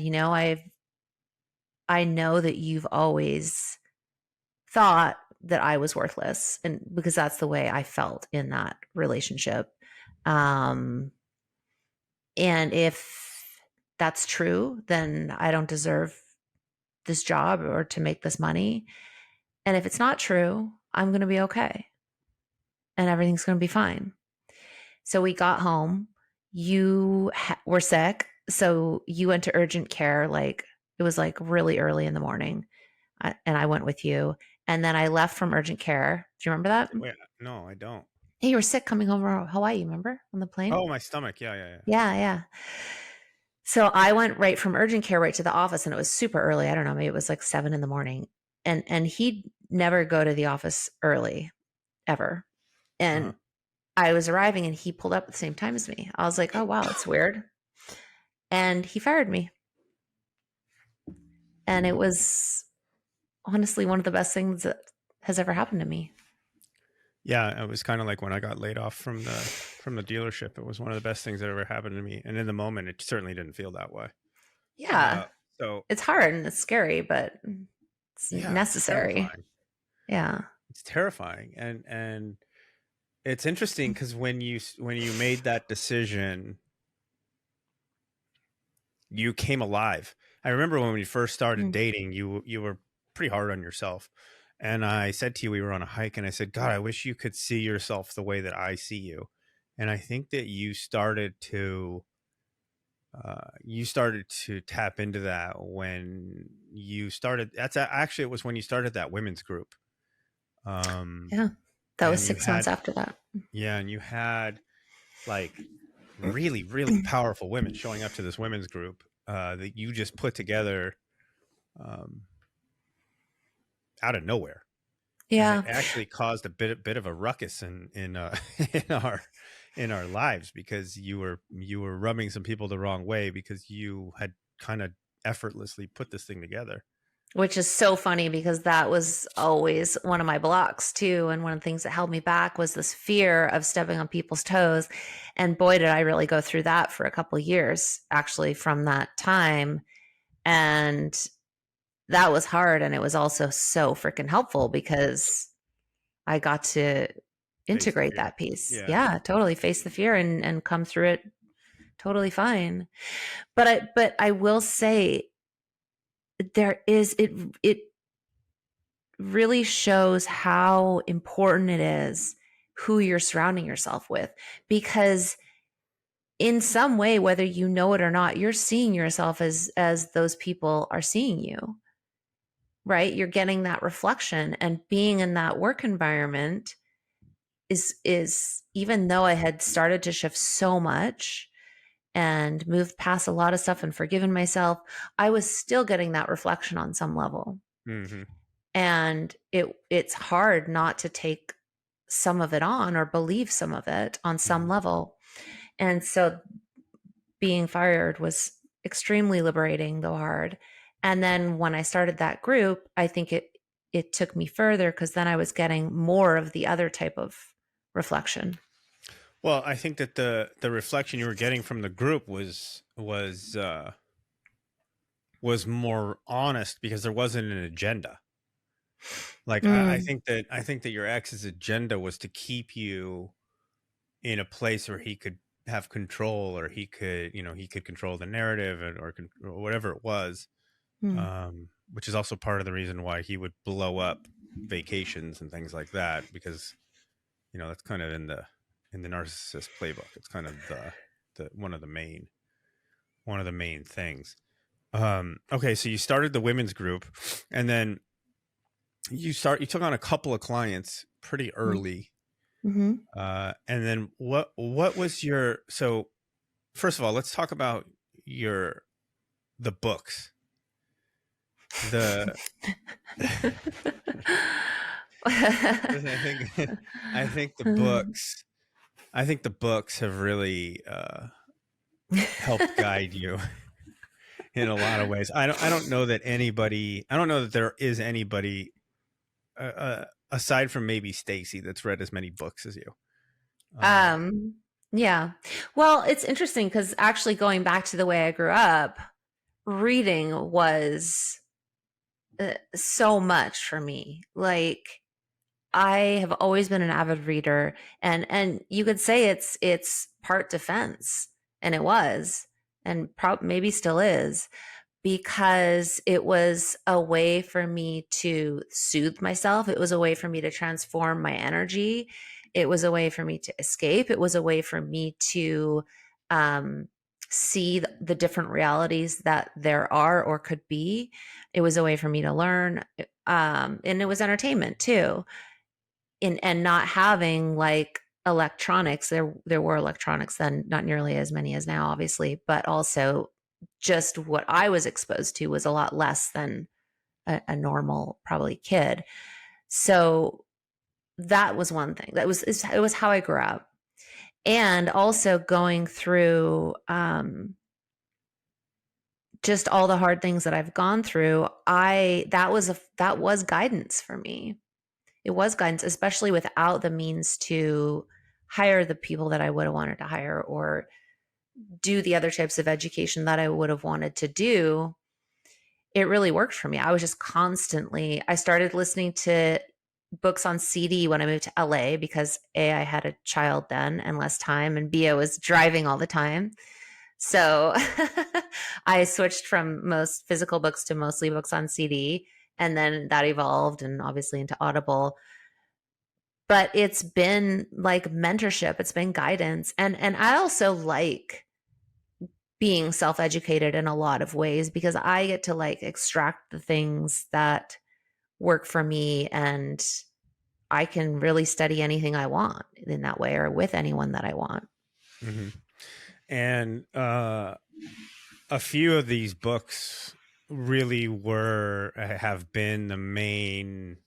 I know that you've always thought that I was worthless and because that's the way I felt in that relationship. Um and if that's true, then I don't deserve this job or to make this money. And if it's not true, I'm going to be okay and everything's going to be fine. So we got home. You were sick. So you went to urgent care. Like it was like really early in the morning. And I went with you. And then I left from urgent care. Do you remember that? Wait, no, I don't. Hey, you were sick coming home from Hawaii, remember on the plane? Oh, my stomach. Yeah, yeah, yeah. Yeah, yeah. So I went right from urgent care right to the office and it was super early. I don't know, maybe it was like 7 in the morning. And he'd never go to the office early ever. Uh-huh. And I was arriving and he pulled up at the same time as me. I was like, oh, wow, it's weird. And he fired me. And it was honestly one of the best things that has ever happened to me. Yeah, it was kind of like when I got laid off from the dealership. It was one of the best things that ever happened to me. And in the moment, it certainly didn't feel that way. Yeah. So It's hard and it's scary, but it's yeah, it's necessary. terrifying. Yeah. It's terrifying, and it's interesting because when you made that decision, you came alive. I remember when we first started Mm. dating, you were pretty hard on yourself. And I said to you, we were on a hike, and I said, God, I wish you could see yourself the way that I see you. And I think that you started to tap into that when you started. Actually, it was when you started that women's group. Yeah. That was And you 6 months had, after that. yeah, and you had like really, really powerful women showing up to this women's group that you just put together um, out of nowhere, and it Yeah. actually caused a bit of a ruckus in in our lives because you were rubbing some people the wrong way because you had kind of effortlessly put this thing together. Which is so funny because that was always one of my blocks too. And one of the things that held me back was this fear of stepping on people's toes. And boy, did I really go through that for a couple of years actually from that time. And that was hard. And it was also so freaking helpful because I got to Face the integrate fear. that piece. Yeah. Yeah, totally face the fear and come through it totally fine. But I will say there is it really shows how important it is who you're surrounding yourself with, because in some way, whether you know it or not, you're seeing yourself as those people are seeing you, right? You're getting that reflection, and being in that work environment is even though I had started to shift so much and moved past a lot of stuff and forgiven myself, I was still getting that reflection on some level. Mm-hmm. And it's hard not to take some of it on or believe some of it on some Mm-hmm. level. And so being fired was extremely liberating, though hard. And then when I started that group, I think it took me further because then I was getting more of the other type of reflection. Well, I think that the reflection you were getting from the group was more honest because there wasn't an agenda. Like Mm, I think that your ex's agenda was to keep you in a place where he could have control, or he could control the narrative, or whatever it was. mm. Which is also part of the reason why he would blow up vacations and things like that, because that's kind of in the narcissist playbook. It's kind of the one of the main things. Okay, so you started the women's group, and then you took on a couple of clients pretty early. Mm-hmm. And then what was your, so first of all, let's talk about the books. The I think I think the books I think the books have really helped guide you in a lot of ways. I don't know that there is anybody aside from maybe Stacy that's read as many books as you. um, yeah. Well, it's interesting because actually going back to the way I grew up, reading was so much for me. Like I have always been an avid reader, and you could say it's part defense, and it was, and maybe still is, because it was a way for me to soothe myself. It was a way for me to transform my energy. It was a way for me to escape. It was a way for me to um, see the different realities that there are or could be. It was a way for me to learn. And it was entertainment too. And not having like electronics, there were electronics then, not nearly as many as now, obviously, but also just what I was exposed to was a lot less than a normal probably kid. So that was one thing. It was how I grew up, and also going through just all the hard things that I've gone through. That was guidance for me. It was guidance, especially without the means to hire the people that I would have wanted to hire or do the other types of education that I would have wanted to do. It really worked for me. I was just constantly, I started listening to books on CD when I moved to LA because A, I had a child then and less time, and B, I was driving all the time. So I switched from most physical books to mostly books on CD. And then that evolved and obviously into Audible. But it's been like mentorship, it's been guidance. And I also like being self-educated in a lot of ways because I get to like extract the things that work for me, and I can really study anything I want in that way or with anyone that I want. Mm-hmm. And a few of these books really have been the main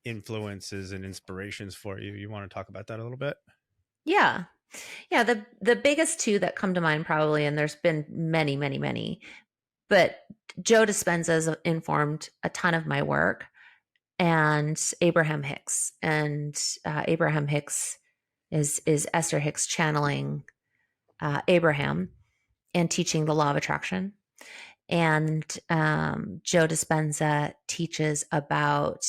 influences and inspirations for you. You want to talk about that a little bit? Yeah. Yeah, the biggest two that come to mind probably, and there's been many, many, many, but Joe Dispenza's informed a ton of my work, and Abraham Hicks. And Abraham Hicks is Esther Hicks channeling Abraham and teaching the law of attraction. And Joe Dispenza teaches about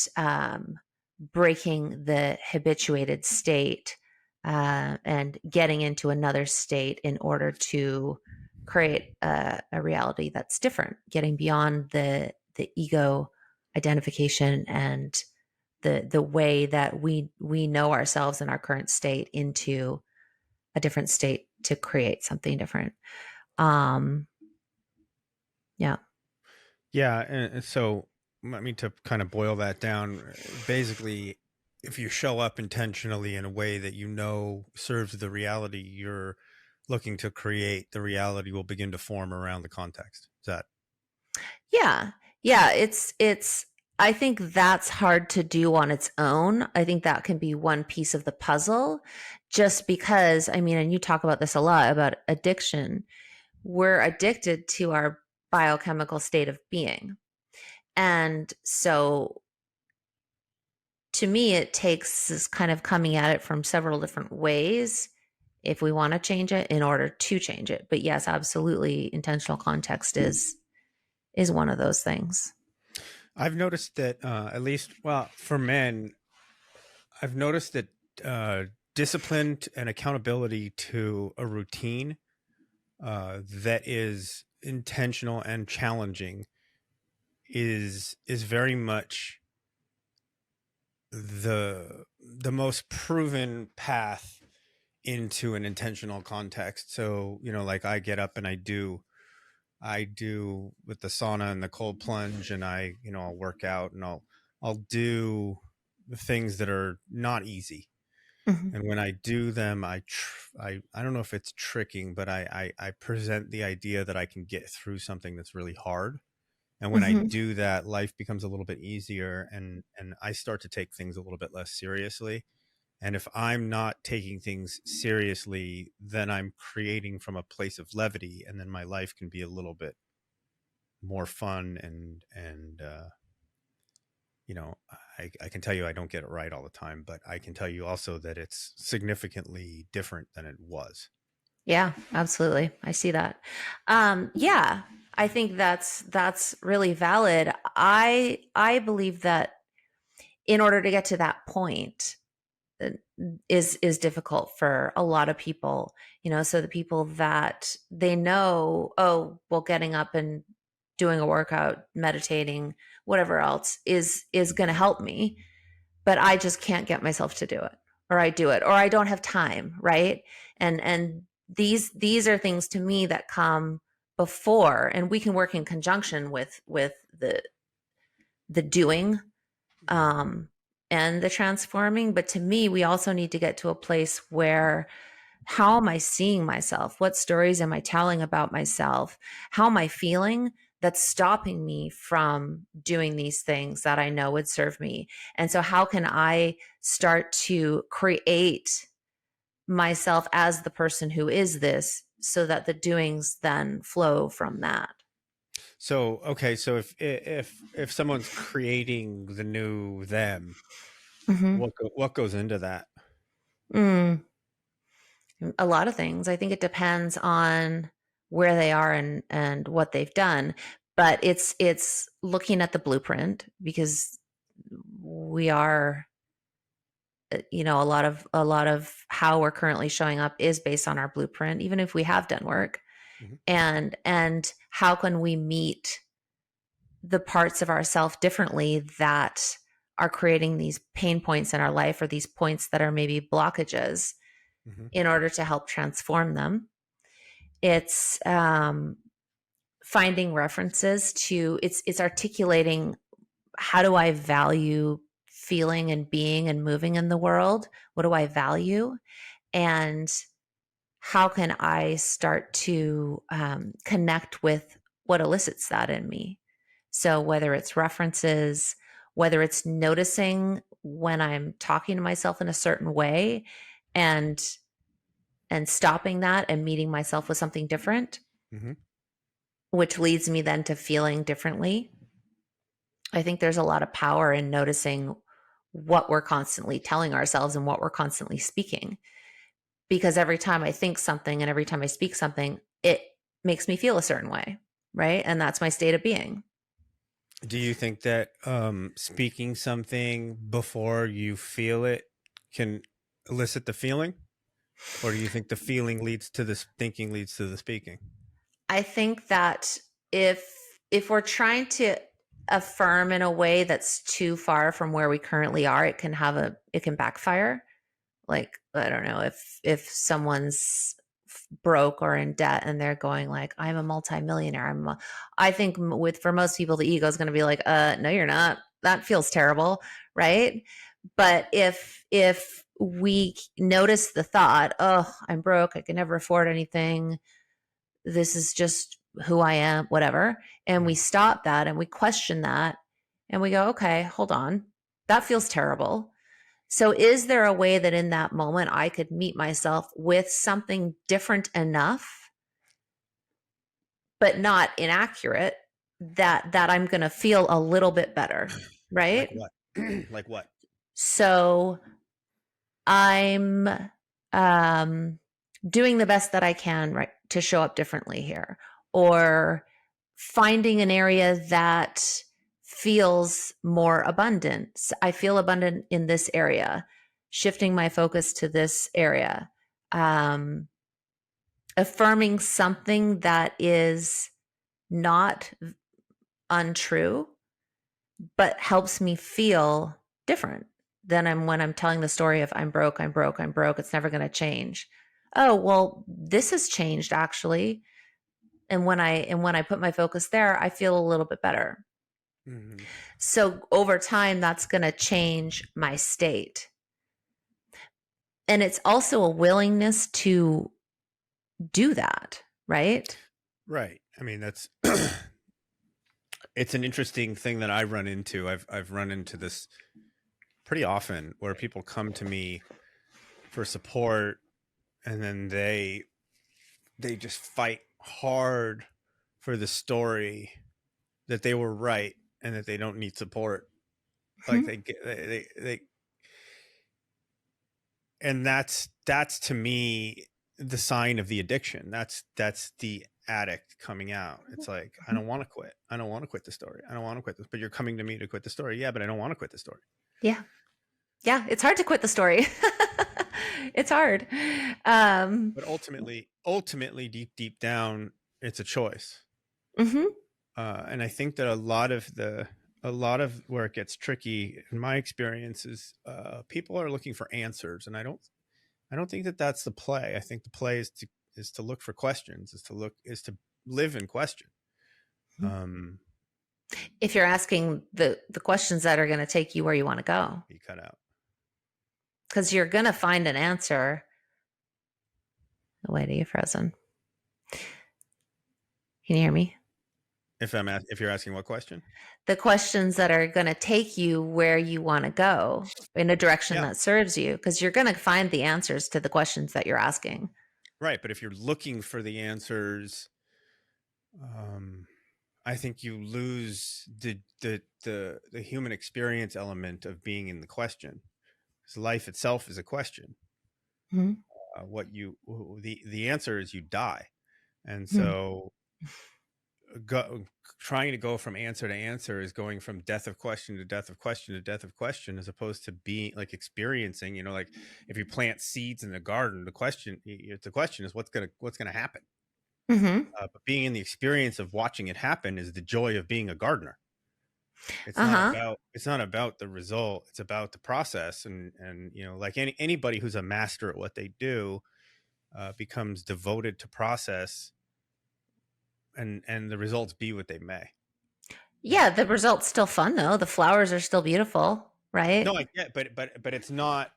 breaking the habituated state and getting into another state in order to create a reality that's different, getting beyond the ego identification and the way that we know ourselves in our current state into a different state to create something different. Um, yeah. Yeah, and so I mean to kind of boil that down, basically, if you show up intentionally in a way that you know serves the reality you're looking to create, the reality will begin to form around the context. Is that Yeah. Yeah, it's I think that's hard to do on its own. I think that can be one piece of the puzzle just because I mean, and you talk about this a lot about addiction. We're addicted to our biochemical state of being. And so to me it takes this kind of coming at it from several different ways if we want to change it in order to change it. But yes, absolutely intentional context is one of those things. I've noticed that at least, well, for men, I've noticed that discipline and accountability to a routine that is intentional and challenging is very much the most proven path into an intentional context. So, like I get up and I do with the sauna and the cold plunge, and I'll work out, and I'll do the things that are not easy. Mhm. And when I do them, I don't know if it's tricking, but I present the idea that I can get through something that's really hard. And when I Mhm. do that, life becomes a little bit easier, and I start to take things a little bit less seriously. And if I'm not taking things seriously, then I'm creating from a place of levity, and then my life can be a little bit more fun. And you know, I can tell you I don't get it right all the time, but I can tell you also that it's significantly different than it was. Yeah, absolutely. I see that. Yeah, I think that's really valid. I believe that in order to get to that point uh, is difficult for a lot of people. So the people that they know, oh, well, getting up and doing a workout, meditating, whatever else is going to help me, but I just can't get myself to do it, or I do it, or I don't have time, right? And these are things to me that come before, and we can work in conjunction with the doing um and the transforming. But to me, we also need to get to a place where how am I seeing myself? What stories am I telling about myself? How am I feeling that's stopping me from doing these things that I know would serve me? And so, how can I start to create myself as the person who is this so that the doings then flow from that? So okay, so if someone's creating the new them, Mm-hmm. what goes into that? Mm, a lot of things. I think it depends on where they are and what they've done, but it's looking at the blueprint because we are a lot of how we're currently showing up is based on our blueprint even if we have done work. Mhm. And how can we meet the parts of ourself differently that are creating these pain points in our life, or these points that are maybe blockages, Mhm. in order to help transform them. It's finding references to it's articulating, how do I value feeling and being and moving in the world? What do I value? And how can I start to connect with what elicits that in me? So whether it's references, whether it's noticing when I'm talking to myself in a certain way and stopping that and meeting myself with something different, Mm-hmm. which leads me then to feeling differently. I think there's a lot of power in noticing what we're constantly telling ourselves and what we're constantly speaking. Because every time I think something and every time I speak something, it makes me feel a certain way, right? And that's my state of being. Do you think that speaking something before you feel it can elicit the feeling? Or do you think the feeling leads to the thinking leads to the speaking? I think that if we're trying to affirm in a way that's too far from where we currently are, it can backfire. Like, I don't know, if someone's broke or in debt and they're going like, I'm a multimillionaire. I think for most people, the ego is going to be like, no, you're not. That feels terrible. Right. But if we notice the thought, oh, I'm broke, I can never afford anything, this is just who I am, whatever. And we stop that and we question that and we go, okay, hold on. That feels terrible. So, is there a way that in that moment I could meet myself with something different enough, but not inaccurate, that I'm going to feel a little bit better, Like right? what? Like what? So, I'm um, doing the best that I can, right, to show up differently here, or finding an area that feels more abundant. I feel abundant in this area, shifting my focus to this area, um, affirming something that is not untrue, but helps me feel different than when I'm telling the story of I'm broke, I'm broke, I'm broke. It's never going to change. Oh, well, this has changed actually. And when I put my focus there, I feel a little bit better. Mm-hmm. So over time, that's going to change my state. And it's also a willingness to do that, right? Right. I mean, that's it's an interesting thing that I run into. I've run into this pretty often where people come to me for support and then they just fight hard for the story that they were right and that they don't need support. Like they and that's to me the sign of the addiction. That's the addict coming out. It's like, I don't want to quit. I don't want to quit the story. I don't want to quit this. But you're coming to me to quit the story. Yeah, but I don't want to quit the story. Yeah. Yeah. It's hard to quit the story. It's hard. But ultimately, deep down, it's a choice. Mm-hmm. And I think that a lot of where it gets tricky, in my experience, is people are looking for answers, and I don't think that that's the play. I think the play is to look for questions, is to live in question. If you're asking the questions that are going to take you where you want to go, You cut out. because you're going to find an answer. Wait, are you frozen? Can you hear me? If you're asking what question? The questions that are going to take you where you want to go in a direction Yeah, that serves you, because you're going to find the answers to the questions that you're asking. right. But if you're looking for the answers, I think you lose the human experience element of being in the question. Because life itself is a question. Mm-hmm. The answer is you die, and Mm-hmm. so trying to go from answer to answer is going from death of question to death of question to death of question, as opposed to being like experiencing. Like if you plant seeds in the garden, the question is what's gonna happen. Mm-hmm. But being in the experience of watching it happen is the joy of being a gardener. Uh-huh. It's not about the result. It's about the process. And like anybody who's a master at what they do becomes devoted to process, and the results be what they may. Yeah, the result's still fun though. The flowers are still beautiful, right? No, I get, but it's not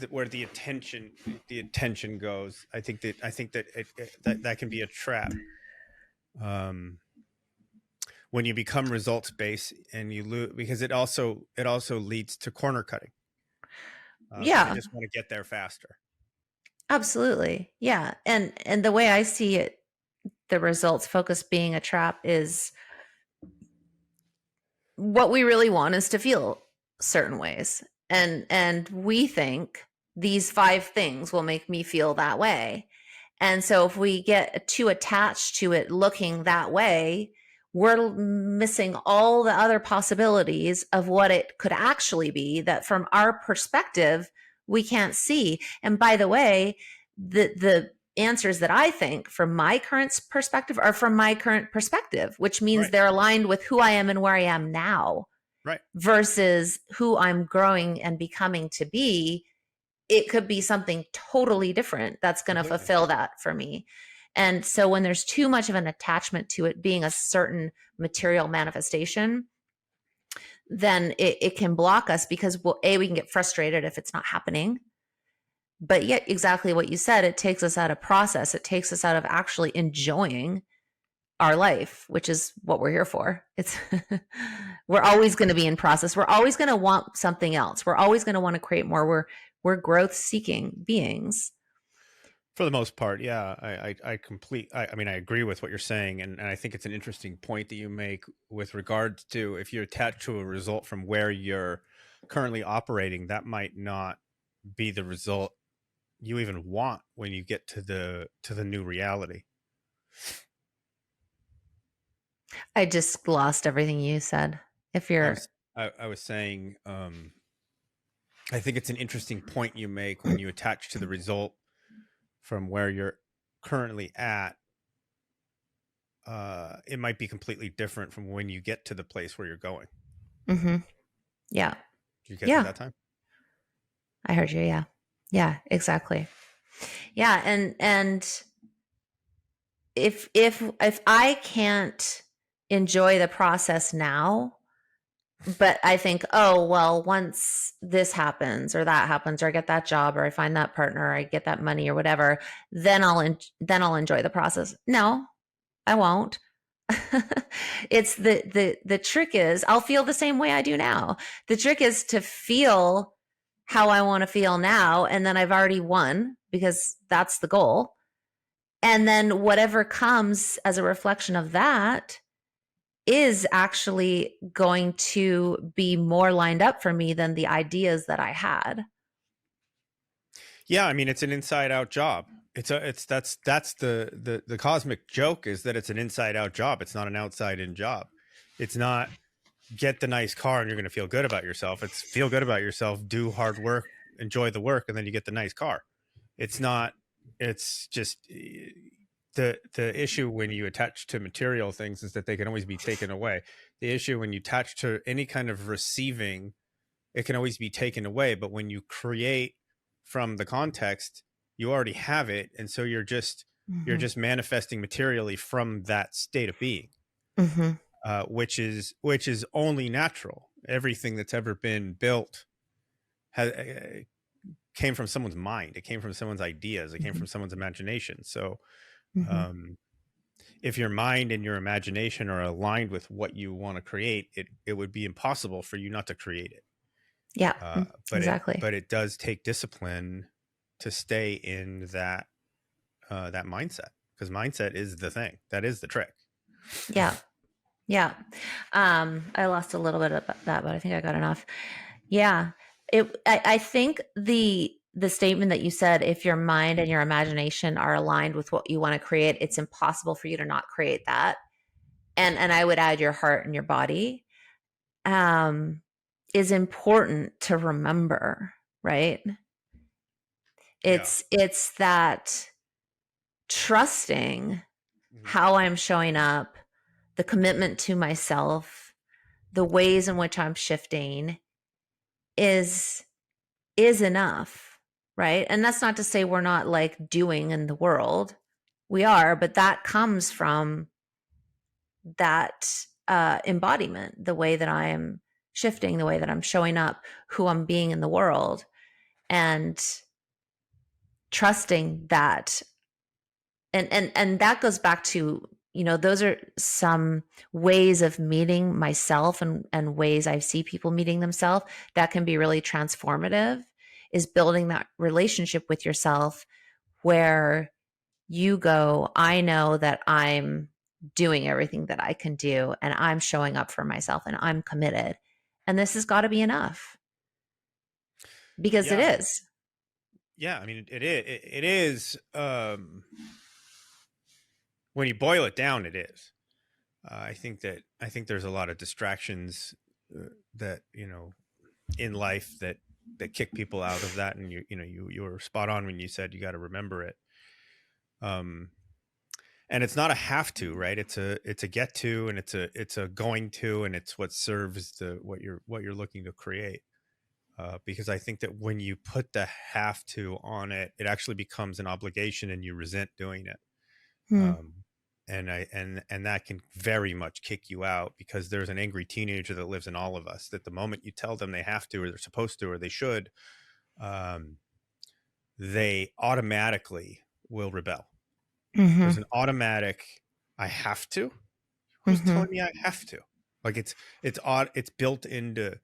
where the attention goes. I think that that can be a trap. Um, when you become results based and you lose, because it also leads to corner cutting, because you Yeah, just want to get there faster. absolutely. Yeah. And the way I see it, the results focus being a trap is what we really want is to feel certain ways. And we think these 5 things will make me feel that way. And so if we get too attached to it looking that way, we're missing all the other possibilities of what it could actually be that from our perspective we can't see. And by the way, the answers that I think from my current perspective are from my current perspective, which means Right. they're aligned with who I am and where I am now Right. versus who I'm growing and becoming to be. It could be something totally different that's going to Completely. fulfill that for me. And so when there's too much of an attachment to it being a certain material manifestation, then it can block us because, well, we can get frustrated if it's not happening. But yet, exactly what you said, it takes us out of process. It takes us out of actually enjoying our life, which is what we're here for. It's we're always going to be in process. We're always going to want something else. We're always going to want to create more. We're growth seeking beings. For the most part, yeah, I mean, I agree with what you're saying, and I think it's an interesting point that you make with regards to if you're attached to a result from where you're currently operating, that might not be the result you even want when you get to the new reality. I just lost everything you said. If I you're was I was saying, I think it's an interesting point you make when you attach to the result from where you're currently at. It might be completely different from when you get to the place where you're going. mm-hmm. Yeah. Did you catch it Yeah. that time? I heard you. Yeah. Yeah, exactly. Yeah. And if I can't enjoy the process now, but I think, oh, well, once this happens or that happens, or I get that job or I find that partner, or I get that money or whatever, then I'll enjoy the process. No, I won't. It's the trick is I'll feel the same way I do now. The trick is to feel how I want to feel now, and then I've already won because that's the goal. And then whatever comes as a reflection of that is actually going to be more lined up for me than the ideas that I had. Yeah, I mean, it's an inside out job. That's the cosmic joke, is that it's an inside out job. It's not an outside in job. It's not get the nice car and you're going to feel good about yourself. It's feel good about yourself, do hard work, enjoy the work, and then you get the nice car. It's not. It's just the issue when you attach to material things is that they can always be taken away. The issue when you attach to any kind of receiving, it can always be taken away. But when you create from the context, you already have it, and so you're just manifesting materially from that state of being, Mm-hmm. which is only natural. Everything that's ever been built has came from someone's mind. It came from someone's ideas. It came from someone's imagination. So Mm-hmm. um, if your mind and your imagination are aligned with what you want to create, it would be impossible for you not to create it. Yeah, But exactly. it does take discipline to stay in that mindset, because mindset is the thing. That is the trick. Yeah. Yeah. I lost a little bit of that, but I think I got enough. Yeah. I think the statement that you said, if your mind and your imagination are aligned with what you want to create, it's impossible for you to not create that. And I would add your heart and your body, is important to remember, right? Yeah. It's that trusting Mhm. how I'm showing up, the commitment to myself, the ways in which I'm shifting is enough, right? And that's not to say we're not like doing in the world. We are, but that comes from that embodiment, the way that I am shifting the way that I'm showing up, who I'm being in the world, and trusting that. And that goes back to, those are some ways of meeting myself, and ways I see people meeting themselves that can be really transformative, is building that relationship with yourself where you go, I know that I'm doing everything that I can do, and I'm showing up for myself, and I'm committed. And this has got to be enough, because it Yeah. is. Yeah. I mean, it is, when you boil it down, it is. I think there's a lot of distractions that, in life that kick people out of that. And you were spot on when you said you got to remember it. Um, and it's not a have to, right? It's a get to, and it's a going to, and it's what serves what you're looking to create. Because I think that when you put the have to on it, it actually becomes an obligation, and you resent doing it. Hmm. Um, and that can very much kick you out, because there's an angry teenager that lives in all of us, that the moment you tell them they have to, or they're supposed to, or they should, um, they automatically will rebel. Mm-hmm. There's an automatic, I have to. Who's Mm-hmm. telling me I have to? Like, it's odd. It's built into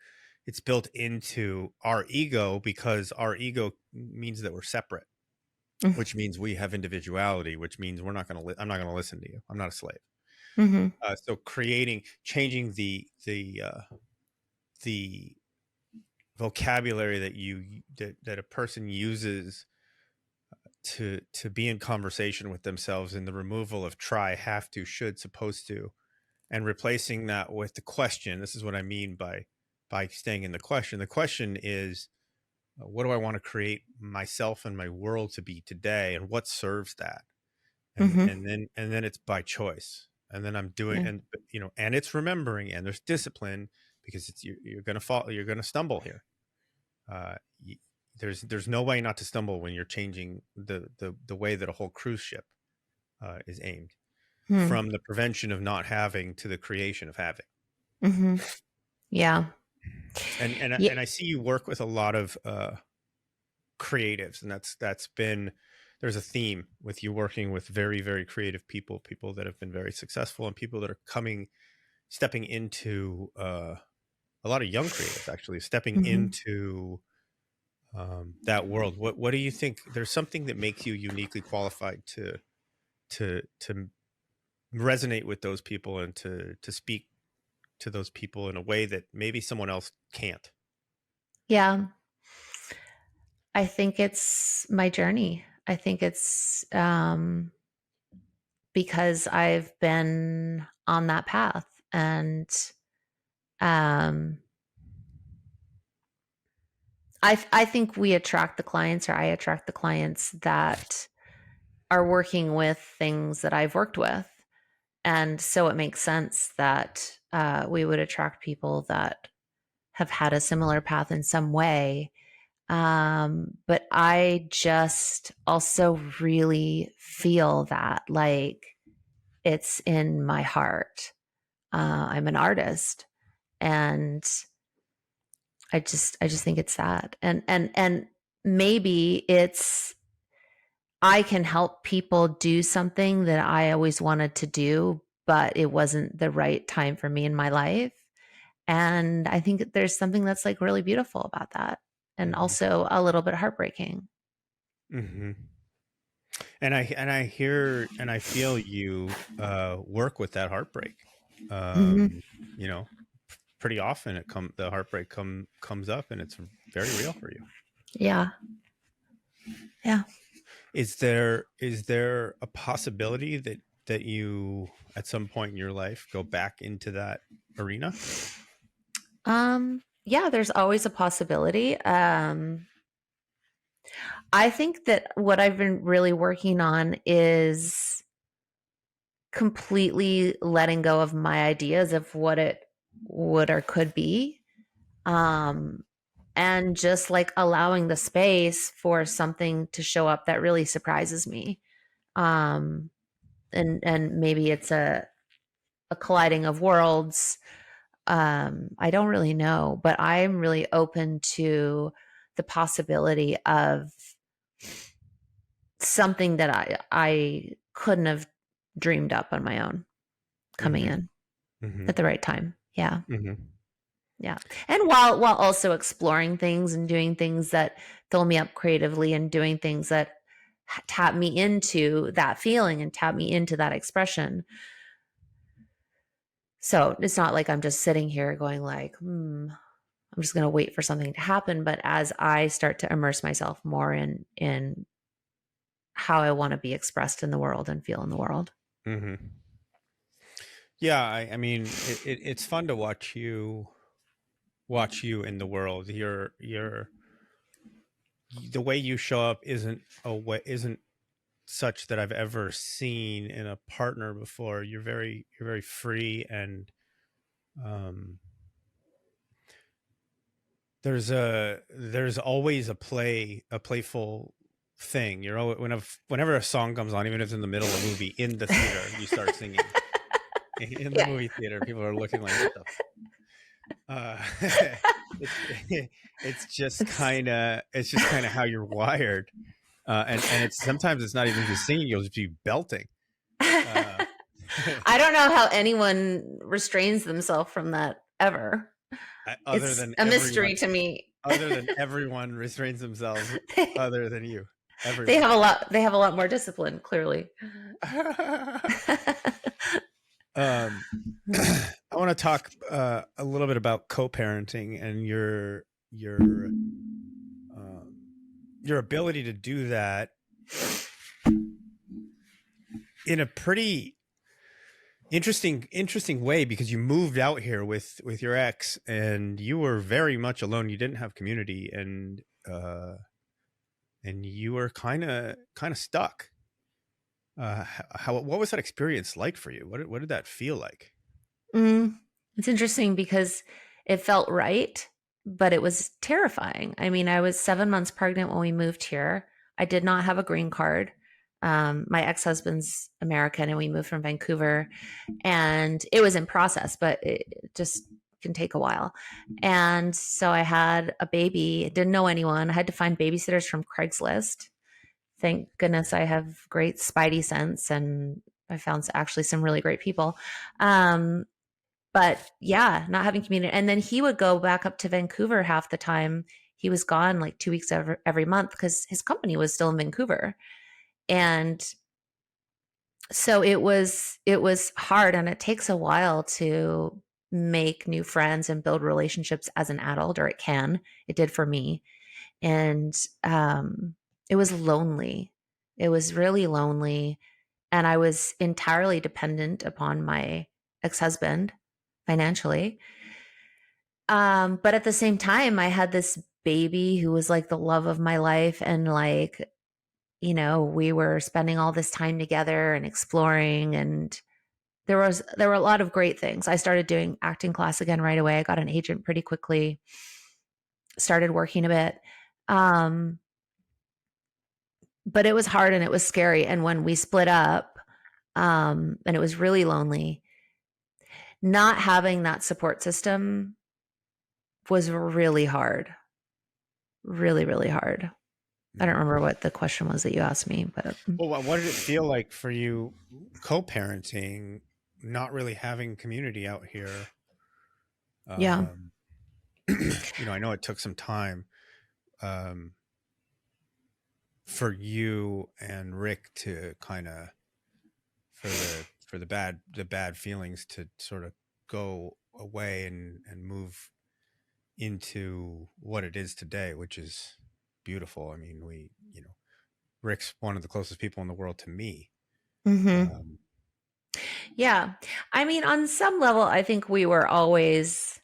our ego, because our ego means that we're separate, which means we have individuality, which means I'm not going to listen to you. I'm not a slave. Mm-hmm. So changing the vocabulary that a person uses to be in conversation with themselves, and the removal of try, have to, should, supposed to, and replacing that with the question. This is what I mean by staying in the question. The question is, what do I want to create myself and my world to be today, and what serves that? and Mm-hmm. and then and then it's by choice, and then I'm doing, Yeah. and it's remembering, and there's discipline, because you're gonna fall, you're gonna stumble here. uh there's no way not to stumble when you're changing the way that a whole cruise ship is aimed, Hmm. from the prevention of not having to the creation of having. Mm-hmm. Yeah. Yeah. And I see you work with a lot of creatives, and that's been, there's a theme with you working with very, very creative people that have been very successful, and people that are stepping into, a lot of young creatives actually stepping Mm-hmm. into, that world. What do you think? There's something that makes you uniquely qualified to resonate with those people, and to speak to those people in a way that maybe someone else can't. Yeah. I think it's my journey. I think it's because I've been on that path, and um, I think we attract the clients, or I attract the clients that are working with things that I've worked with, and so it makes sense that we would attract people that have had a similar path in some way. But I just also really feel that, like, it's in my heart. I'm an artist, and I just think it's that. And maybe it's, I can help people do something that I always wanted to do, but it wasn't the right time for me in my life. And I think that there's something that's like really beautiful about that, and Hmm. also a little bit heartbreaking. Hmm. And I hear and I feel you work with that heartbreak. Hmm. Um, you know, pretty often the heartbreak comes up, and it's very real for you. Yeah. Yeah. Is there a possibility that you, at some point in your life, go back into that arena? Yeah, there's always a possibility. I think that what I've been really working on is completely letting go of my ideas of what it would or could be. Um, and just like allowing the space for something to show up that really surprises me. Um, and maybe it's a colliding of worlds. I don't really know, but I'm really open to the possibility of something that I couldn't have dreamed up on my own coming Mm-hmm. in Mm-hmm. at the right time. Yeah. Mm-hmm. Yeah. And while also exploring things and doing things that fill me up creatively and doing things that tap me into that feeling and tap me into that expression. So it's not like I'm just sitting here going like, I'm just going to wait for something to happen. But as I start to immerse myself more in how I want to be expressed in the world and feel in the world. Mm-hmm. Yeah, I mean, it's fun to watch you in the world. The way you show up isn't such that I've ever seen in a partner before. You're very free, and um, there's always a playful thing. You're always, whenever a song comes on, even if it's in the middle of a movie, in the theater, you start singing in the Yeah. movie theater. People are looking like, what the it's it's just kind of how you're wired, and it's sometimes it's not even just singing, you'll just be belting. uh, I don't know how anyone restrains themselves from that ever. other It's than a everyone mystery to me. other than everyone restrains themselves other than you, They everyone. have a lot. They have a lot more discipline, clearly. um I want to talk a little bit about co-parenting and um, your ability to do that in a pretty interesting way, because you moved out here with your ex and you were very much alone. You didn't have community, and you were kind of stuck. What was that experience like for you? What did that feel like? Mm, it's interesting because it felt right, but it was terrifying. I mean, I was 7 months pregnant when we moved here. I did not have a green card. My ex husband's American, and we moved from Vancouver, and it was in process, but it just can take a while. And so I had a baby, didn't know anyone. I had to find babysitters from Craigslist. Thank goodness I have great spidey sense, and I found actually some really great people. Um, but yeah, not having community. And then he would go back up to Vancouver half the time. He was gone like 2 weeks every month because his company was still in Vancouver. And so it was hard, and it takes a while to make new friends and build relationships as an adult, or it did for me. And it was lonely. It was really lonely, and I was entirely dependent upon my ex-husband financially. But at the same time, I had this baby who was like the love of my life, and like, we were spending all this time together and exploring, and there were a lot of great things. I started doing acting class again right away. I got an agent pretty quickly, started working a bit. Um, but it was hard and it was scary. And when we split up, and it was really lonely, not having that support system was really hard. Really, really hard. I don't remember what the question was that you asked me, but Well, what did it feel like for you co-parenting, not really having community out here? yeah. um I know it took some time, um for you and Rick to kind of, for the bad feelings to sort of go away and move into what it is today, which is beautiful. I mean, Rick's one of the closest people in the world to me. Hmm. um Yeah. I mean, on some level, I think we were always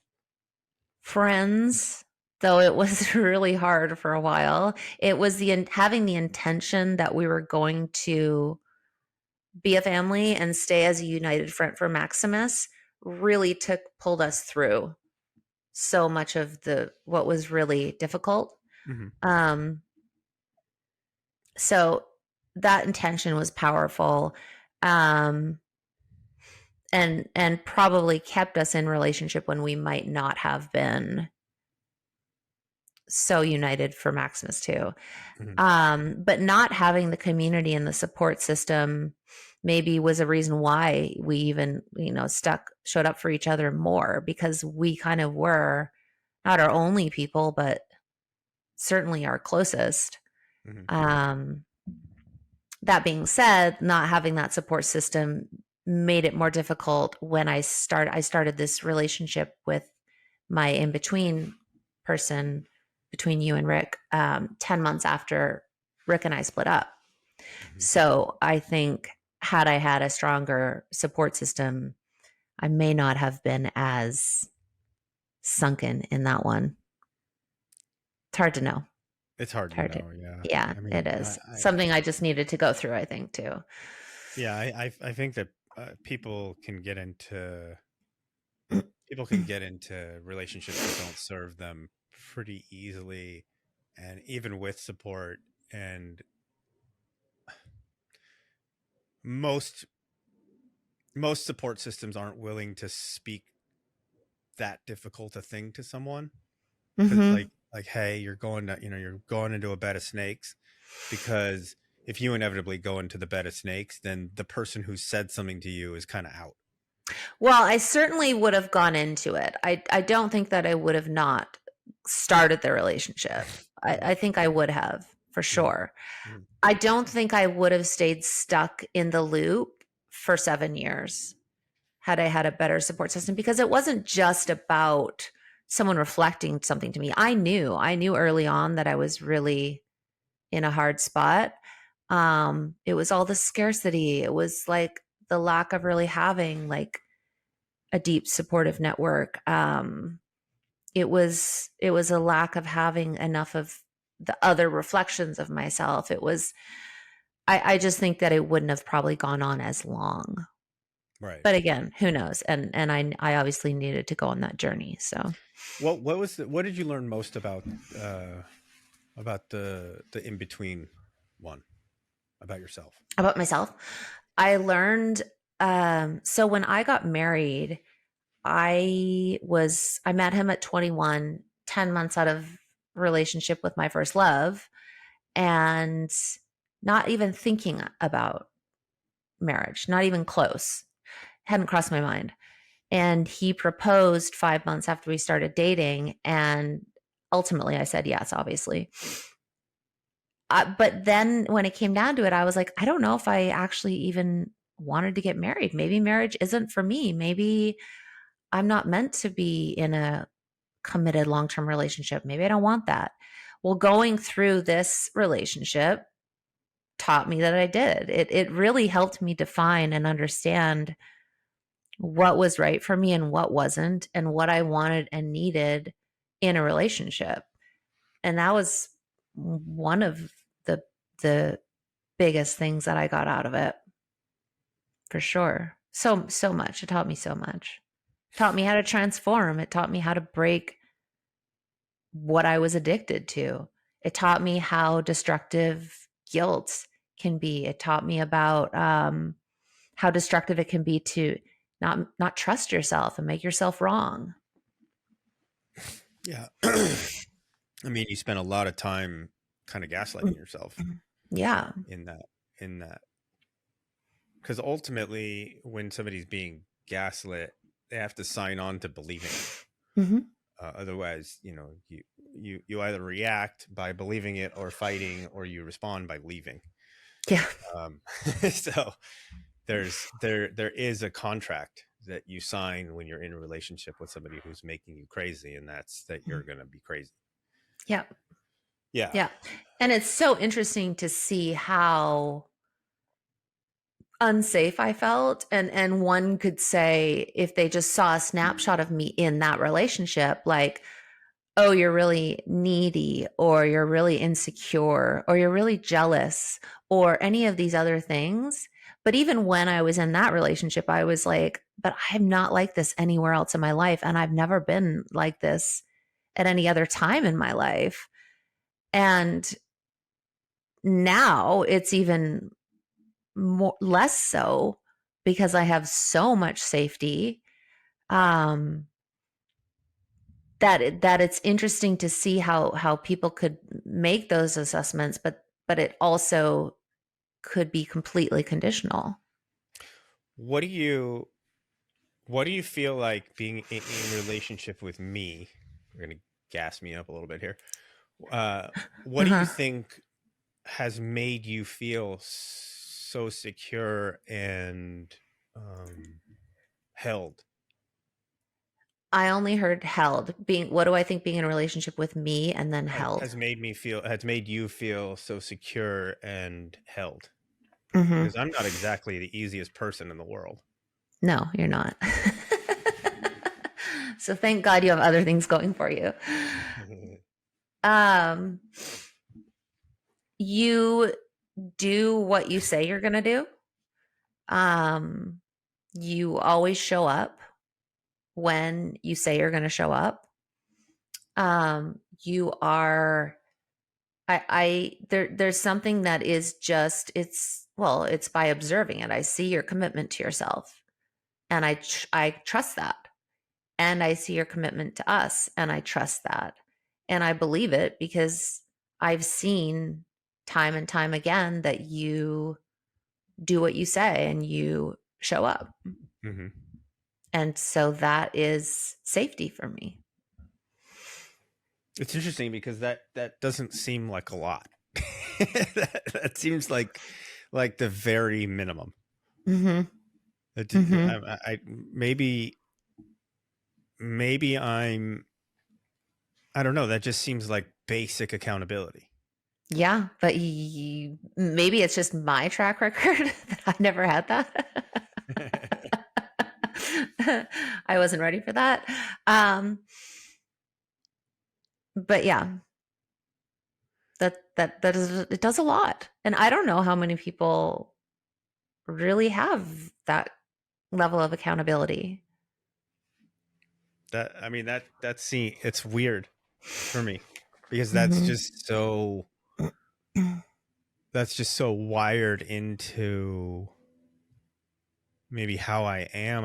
friends, though it was really hard for a while. It was having the intention that we were going to be a family and stay as a united front for Maximus really pulled us through so much of the what was really difficult. mhm. Um, so that intention was powerful. Um, and probably kept us in relationship when we might not have been so united for Maximus too. But not having the community and the support system maybe was a reason why we even, showed up for each other more, because we kind of were not our only people, but certainly our closest. Um, that being said, not having that support system made it more difficult when I started this relationship with my in between person between you and Rick 10 months after Rick and I split up. So I think had I had a stronger support system, I may not have been as sunken in that one. It's hard to know. It's hard to know. Yeah. Yeah, I mean, it is something I just needed to go through, I think, too. Yeah. I think that people can get into relationships that don't serve them pretty easily, and even with support. And most support systems aren't willing to speak that difficult a thing to someone, because like, hey, you're going into a bed of snakes, because if you inevitably go into the bed of snakes, then the person who said something to you is kind of out. Well, I certainly would have gone into it. I don't think that I would have not started the relationship. I think I would have, for sure. I don't think I would have stayed stuck in the loop for 7 years had I had a better support system, because it wasn't just about someone reflecting something to me. I knew early on that I was really in a hard spot. It was all the scarcity. It was like the lack of really having like a deep supportive network. It was a lack of having enough of the other reflections of myself. It was, I just think that it wouldn't have probably gone on as long. Right. But again, who knows? And I obviously needed to go on that journey. So what did you learn most about the in between one, about yourself? About myself, I learned, so when I got married, I met him at 21, 10 months out of relationship with my first love, and not even thinking about marriage, not even close. Hadn't crossed my mind. And he proposed 5 months after we started dating. And ultimately I said yes, obviously. But then when it came down to it, I was like, I don't know if I actually even wanted to get married. Maybe marriage isn't for me. Maybe I'm not meant to be in a committed long-term relationship. Maybe I don't want that. Well, going through this relationship taught me that I did. It really helped me define and understand what was right for me and what wasn't, and what I wanted and needed in a relationship. And that was one of the biggest things that I got out of it, for sure. So much. It taught me so much. It taught me how to transform. It taught me how to break what I was addicted to. It taught me how destructive guilt can be. It taught me about how destructive it can be to not trust yourself and make yourself wrong. Yeah. I mean, you spent a lot of time kind of gaslighting yourself. Yeah. In that. Because ultimately, when somebody's being gaslit, they have to sign on to believing it. Otherwise, you either react by believing it or fighting, or you respond by leaving. Yeah. So there is a contract that you sign when you're in a relationship with somebody who's making you crazy, and that's that you're going to be crazy. Yeah. Yeah. Yeah. And it's so interesting to see how unsafe I felt. And one could say, if they just saw a snapshot of me in that relationship, like, oh, you're really needy, or you're really insecure, or you're really jealous, or any of these other things. But even when I was in that relationship, I was like, but I'm not like this anywhere else in my life. And I've never been like this at any other time in my life. And now it's even less so, because I have so much safety, um, that it's interesting to see how people could make those assessments, but it also could be completely conditional. What do you feel like being in relationship with me? We're gonna gas me up a little bit here. Uh, what do you Uh-huh. think has made you feel so secure and held? I only heard held. Being, what do I think being in a relationship with me and then held? Has made you feel so secure and held? Hmm. Because I'm not exactly the easiest person in the world. No, you're not. So thank God you have other things going for you. Um, you do what you say you're going to do. Um, you always show up when you say you're going to show up. You are, there's something that is just, it's by observing it. I see your commitment to yourself, and I trust that. And I see your commitment to us, and I trust that. And I believe it because I've seen time and time again that you do what you say and you show up. Mm-hmm. And so that is safety for me. It's interesting because that doesn't seem like a lot. That seems like the very minimum. Mhm. It, Mhm. I maybe I don't know. That just seems like basic accountability. Yeah, but maybe it's just my track record that I never had that. I wasn't ready for that. Um, but yeah, that is, it does a lot. And I don't know how many people really have that level of accountability. That I mean that see it's weird for me because Mhm. that's just so wired into maybe how I am.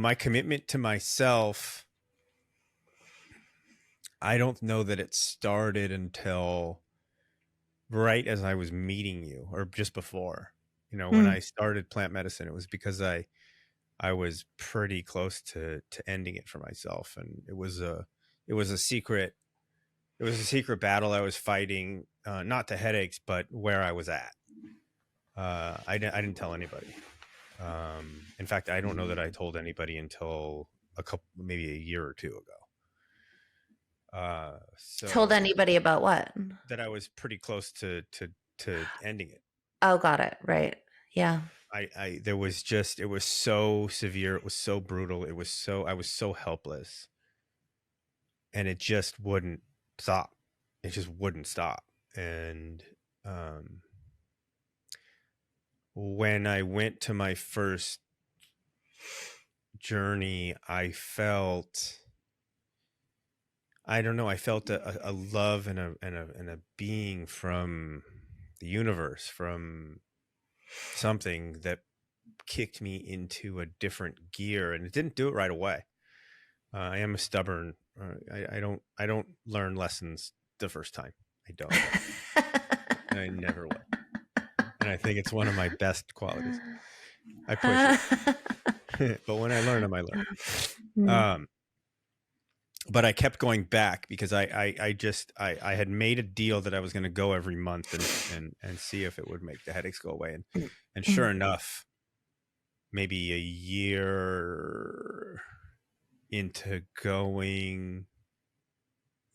My commitment to myself, I don't know that it started until right as I was meeting you or just before. When I Mm. started plant medicine, it was because I was pretty close to ending it for myself, and it was a secret battle I was fighting, not the headaches, but where I was at. I didn't tell anybody. In fact, I don't know that I told anybody until maybe a year or two ago. Told So anybody about what? that I was pretty close to ending it. Oh, got it. Right. Yeah. There was just, it was so severe. It was so brutal. I was so helpless, and it just wouldn't stop. It just wouldn't stop. And, when I went to my first journey, I don't know, I felt a love and a being from the universe, from something that kicked me into a different gear, and it didn't do it right away. I am a stubborn. I don't learn lessons the first time. I don't. And I never will. And I think it's one of my best qualities. I push it, but when I learn them, I learn. Mm. Um, but I kept going back because I had made a deal that I was going to go every month and see if it would make the headaches go away. And sure enough, maybe a year into going,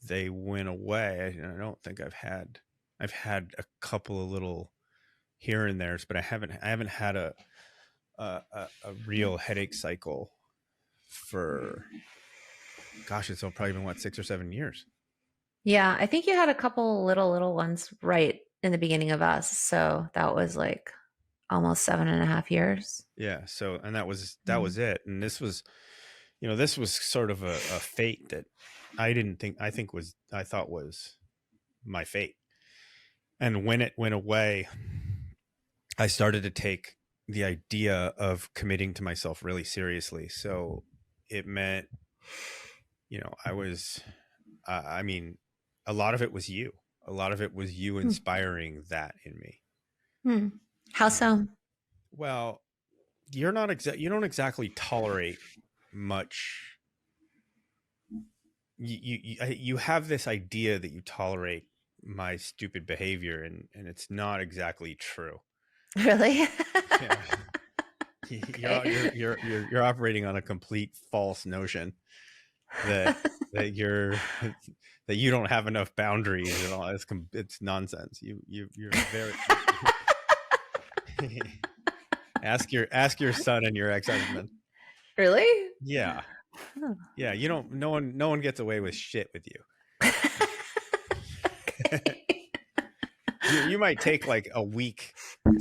they went away. I don't think I've had a couple of little here and there's, but I haven't had a real headache cycle for, gosh, it's probably been what, 6 or 7 years. Yeah, I think you had a couple little ones right in the beginning of us. So that was like almost 7.5 years. Yeah. So, and that Mm. was it. And this was sort of a fate that I thought was my fate. And when it went away, I started to take the idea of committing to myself really seriously. So it meant, I mean, a lot of it was you. A lot of it was you Hmm. inspiring that in me. Hmm. How Um, so? well, you don't exactly tolerate much. You have this idea that you tolerate my stupid behavior, and it's not exactly true. Really? Yeah. Okay. You're operating on a complete false notion that that you're that you don't have enough boundaries and all. It's nonsense. You're very ask your son and your ex-husband. Really? Yeah. Oh. Yeah, you don't no one gets away with shit with you. Okay. You might take like a week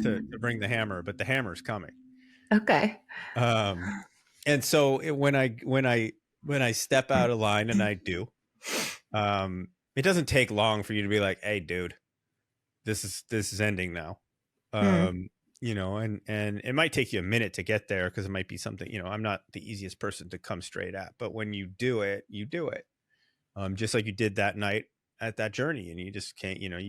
to bring the hammer, but the hammer's coming. Okay. Um and so when I step out of line, and I do, it doesn't take long for you to be like, "Hey dude, this is ending now." Hmm. um and it might take you a minute to get there, because it might be something, I'm not the easiest person to come straight at, but when you do it, you do it. Just like you did that night at that journey, and you just can't, you're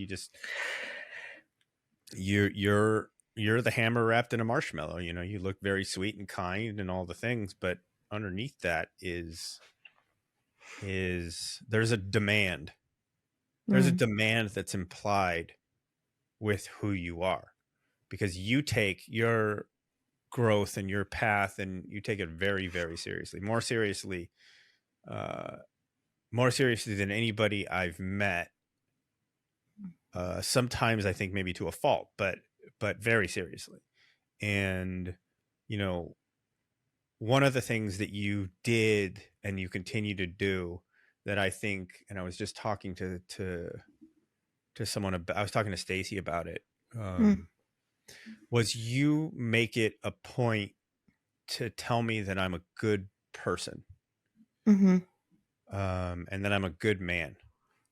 the hammer wrapped in a marshmallow. You look very sweet and kind and all the things, but underneath that is there's a Hmm. demand that's implied with who you are, because you take your growth and your path, and you take it very, very seriously, uh more seriously than anybody I've met. Sometimes I think maybe to a fault, but very seriously. And you know one of the things that you did and you continue to do, that I think, and I was just talking to someone about, I was talking to Stacy about it, Hmm. um was you make it a point to tell me that I'm a good person, Hmm. and that I'm a good man.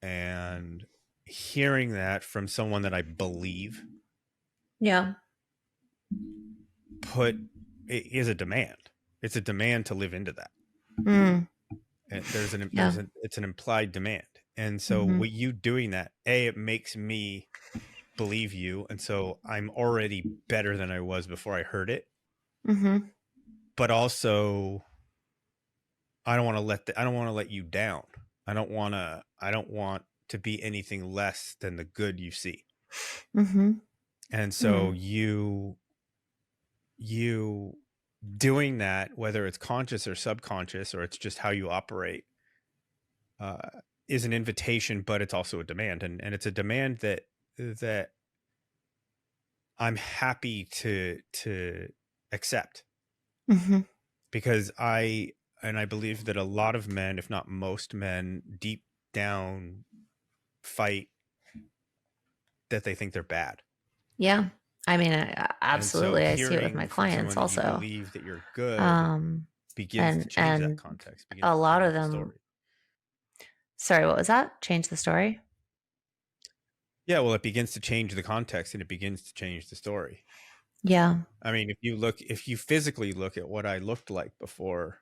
And hearing that from someone that I believe Yeah. put it is a demand. It's a demand to live into that. Hmm. And Yeah. it's an implied demand. And so Hmm. with you doing that, it makes me believe you, and so I'm already better than I was before I heard it. Hmm. But also, I don't want to let you down. I don't want to be anything less than the good you see. Hmm. And so Hmm. you doing that, whether it's conscious or subconscious, or it's just how you operate, uh, is an invitation, but it's also a demand, and it's a demand that I'm happy to accept, Hmm. because I believe that a lot of men, if not most men, deep down fight that they think they're bad. Yeah. I mean, And so absolutely. I see it with my hearing from clients someone that you also. believe that you're good Um, begins to change that and context, begins a to lot change of the them, story. sorry, what was that? Change the story? Yeah, well, it begins to change the context, and it begins to change the story. Yeah. I mean, if you physically look at what I looked like before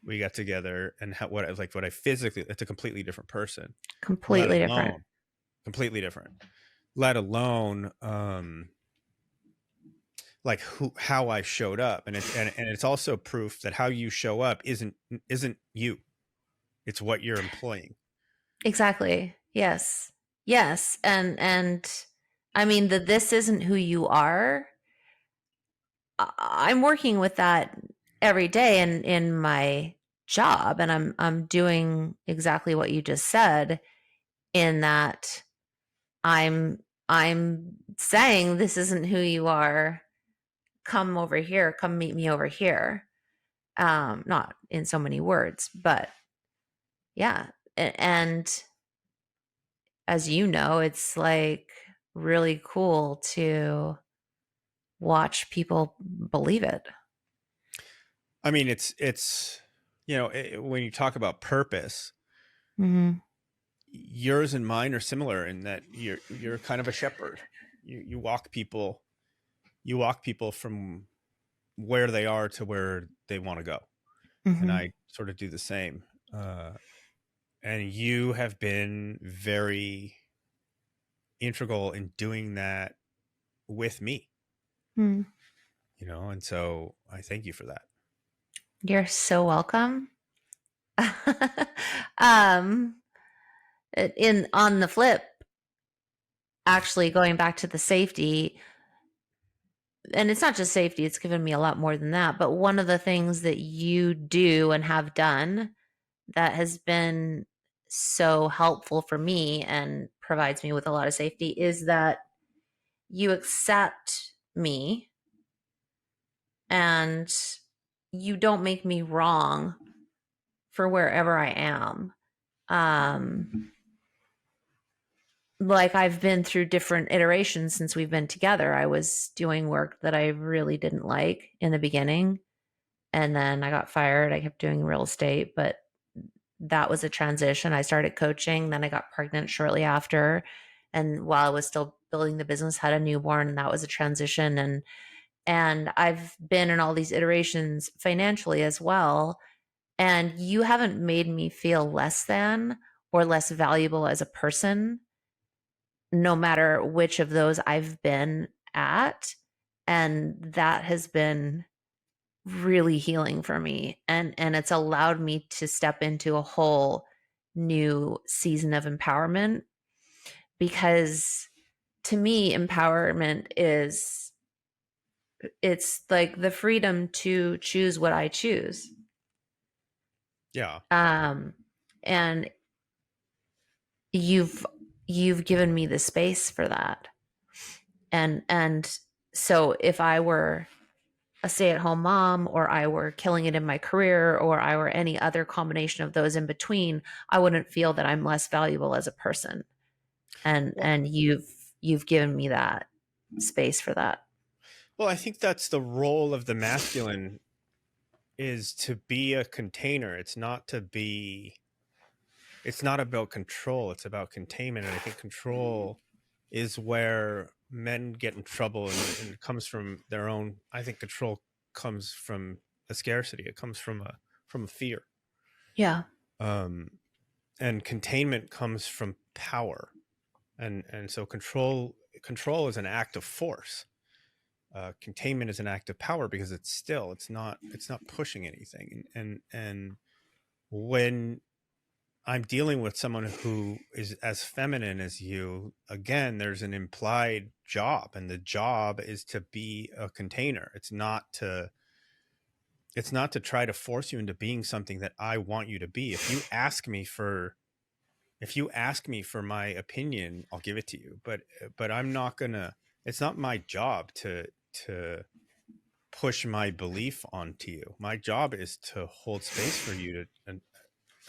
we got together, and what I physically, it's a completely different person. Let Completely different. alone completely different. Let alone like how I showed up, and it's also proof that how you show up isn't you. It's what you're employing. Exactly. Yes. Yes. And I mean that this isn't who you are. I'm working with that every day in my job, and I'm doing exactly what you just said, in that I'm I'm saying this isn't who you are. Come over here, come meet me over here. Not in so many words, but yeah. And as you know, it's like really cool to watch people believe it. I mean, it's when you talk about purpose, Hmm. yours and mine are similar in that you're kind of a shepherd. You walk people from where they are to where they want to go. And Mm-hmm. I sort of do the same. And you have been very integral in doing that with me, Mm. and so I thank you for that. You're so welcome. um, in on the flip, actually going back to the safety, and it's not just safety, it's given me a lot more than that. But one of the things that you do and have done that has been so helpful for me and provides me with a lot of safety is that you accept me and you don't make me wrong for wherever I am. Like I've been through different iterations since we've been together. I was doing work that I really didn't like in the beginning, and then I got fired. I kept doing real estate, but that was a transition. I started coaching, then I got pregnant shortly after, and while I was still building the business, had a newborn, and that was a transition. And I've been in all these iterations financially as well. And you haven't made me feel less than or less valuable as a person, no matter which of those I've been at. And that has been really healing for me. And it's allowed me to step into a whole new season of empowerment, because to me empowerment is, it's like the freedom to choose what I choose. Yeah. And you've given me the space for that. And so if I were a stay-at-home mom, or I were killing it in my career, or I were any other combination of those in between, I wouldn't feel that I'm less valuable as a person. Well, And you've given me that space for that. well, I think that's the role of the masculine, is to be a container. It's not about control, it's about containment. And I think control is where men get in trouble, and it comes from their own. I think control comes from a scarcity. It comes from a fear. Yeah. Um, and containment comes from power. And so control is an act of force. Containment is an act of power, because it's still, it's not pushing anything. And when I'm dealing with someone who is as feminine as you, again, there's an implied job, and the job is to be a container. It's not to try to force you into being something that I want you to be. If you ask me for my opinion, I'll give it to you. But I'm not gonna. It's not my job to push my belief onto you. My job is to hold space for you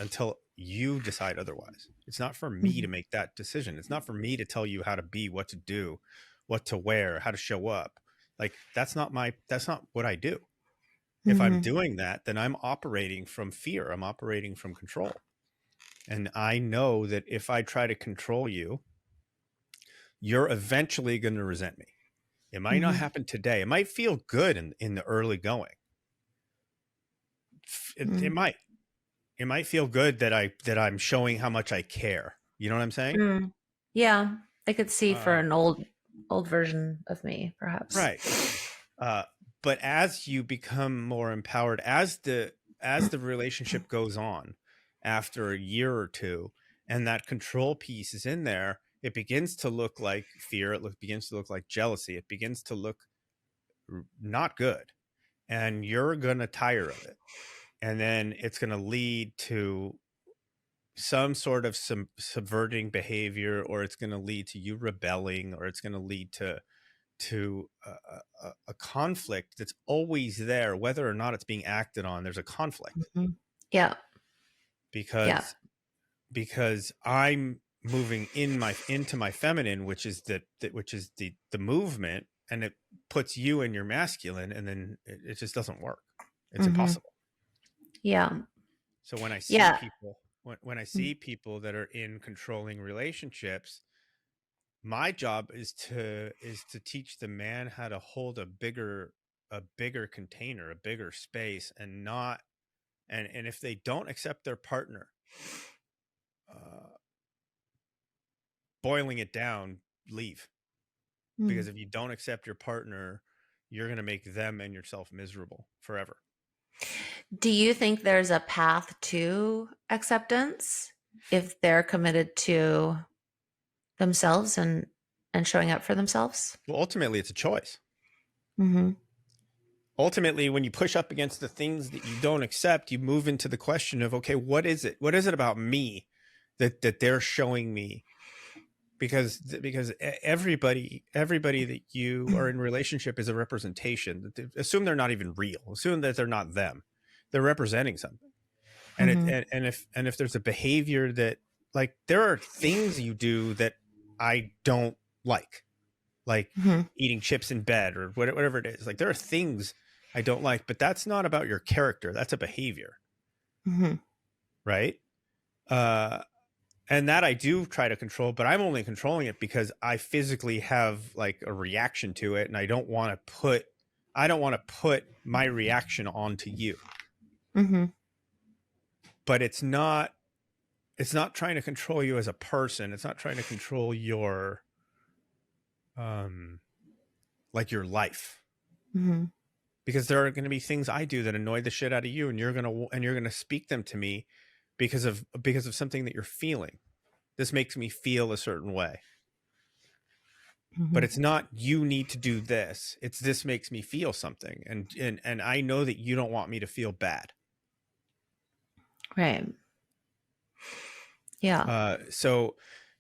until you decide otherwise. It's not for me to Mm-hmm. make that decision. It's not for me to tell you how to be, what to do, what to wear, how to show up. Like that's not what I do. If I'm Mm-hmm. doing that, then I'm operating from fear. I'm operating from control. And I know that if I try to control you, you're eventually going to resent me. It might not Mm-hmm. happen today. It might feel good in the early going. It might. It might feel good that I'm showing how much I care. You know what I'm saying? Mm. Yeah, I could see for Uh, an old version of me, perhaps. right. Uh, but as you become more empowered, as the relationship goes on, after a year or two, and that control piece is in there, it begins to look like fear. Begins to look like jealousy. It begins to look not good, and you're gonna tire of it, and then it's gonna lead to some sort of subverting behavior, or it's going to lead to you rebelling, or it's going to lead to a conflict that's always there, whether or not it's being acted on. There's a conflict, Mhm. Yeah. Yeah. because I'm moving into my feminine, which is the movement, and it puts you in your masculine, and then it just doesn't work. It's Hmm. impossible. Yeah. So when I see Yeah. people when I see people that are in controlling relationships, my job is to teach the man how to hold a bigger a bigger container, a bigger space, and not and if they don't accept their partner, boiling it down, leave. Because if you don't accept your partner, you're going to make them and yourself miserable forever. Do you think there's a path to acceptance if they're committed to themselves and showing up for themselves? Well, ultimately, it's a choice. Mm-hmm. Ultimately, when you push up against the things that you don't accept, you move into the question of, okay, what is it? What is it about me that they're showing me? Because everybody that you are in relationship is a representation. Assume they're not even real. Assume that they're not them. They're representing something. And if there's a behavior that, like, there are things you do that I don't like eating chips in bed or whatever it is. Like, there are things I don't like, but that's not about your character. That's a behavior, right? And that I do try to control, but I'm only controlling it because I physically have like a reaction to it, and I don't want to put my reaction onto you. But it's not trying to control you as a person. It's not trying to control your like your life. Because there are going to be things I do that annoy the shit out of you, and you're going to speak them to me because of something that you're feeling. This makes me feel a certain way. But it's not, you need to do this. It's, this makes me feel something. And I know that you don't want me to feel bad. Right. Yeah. So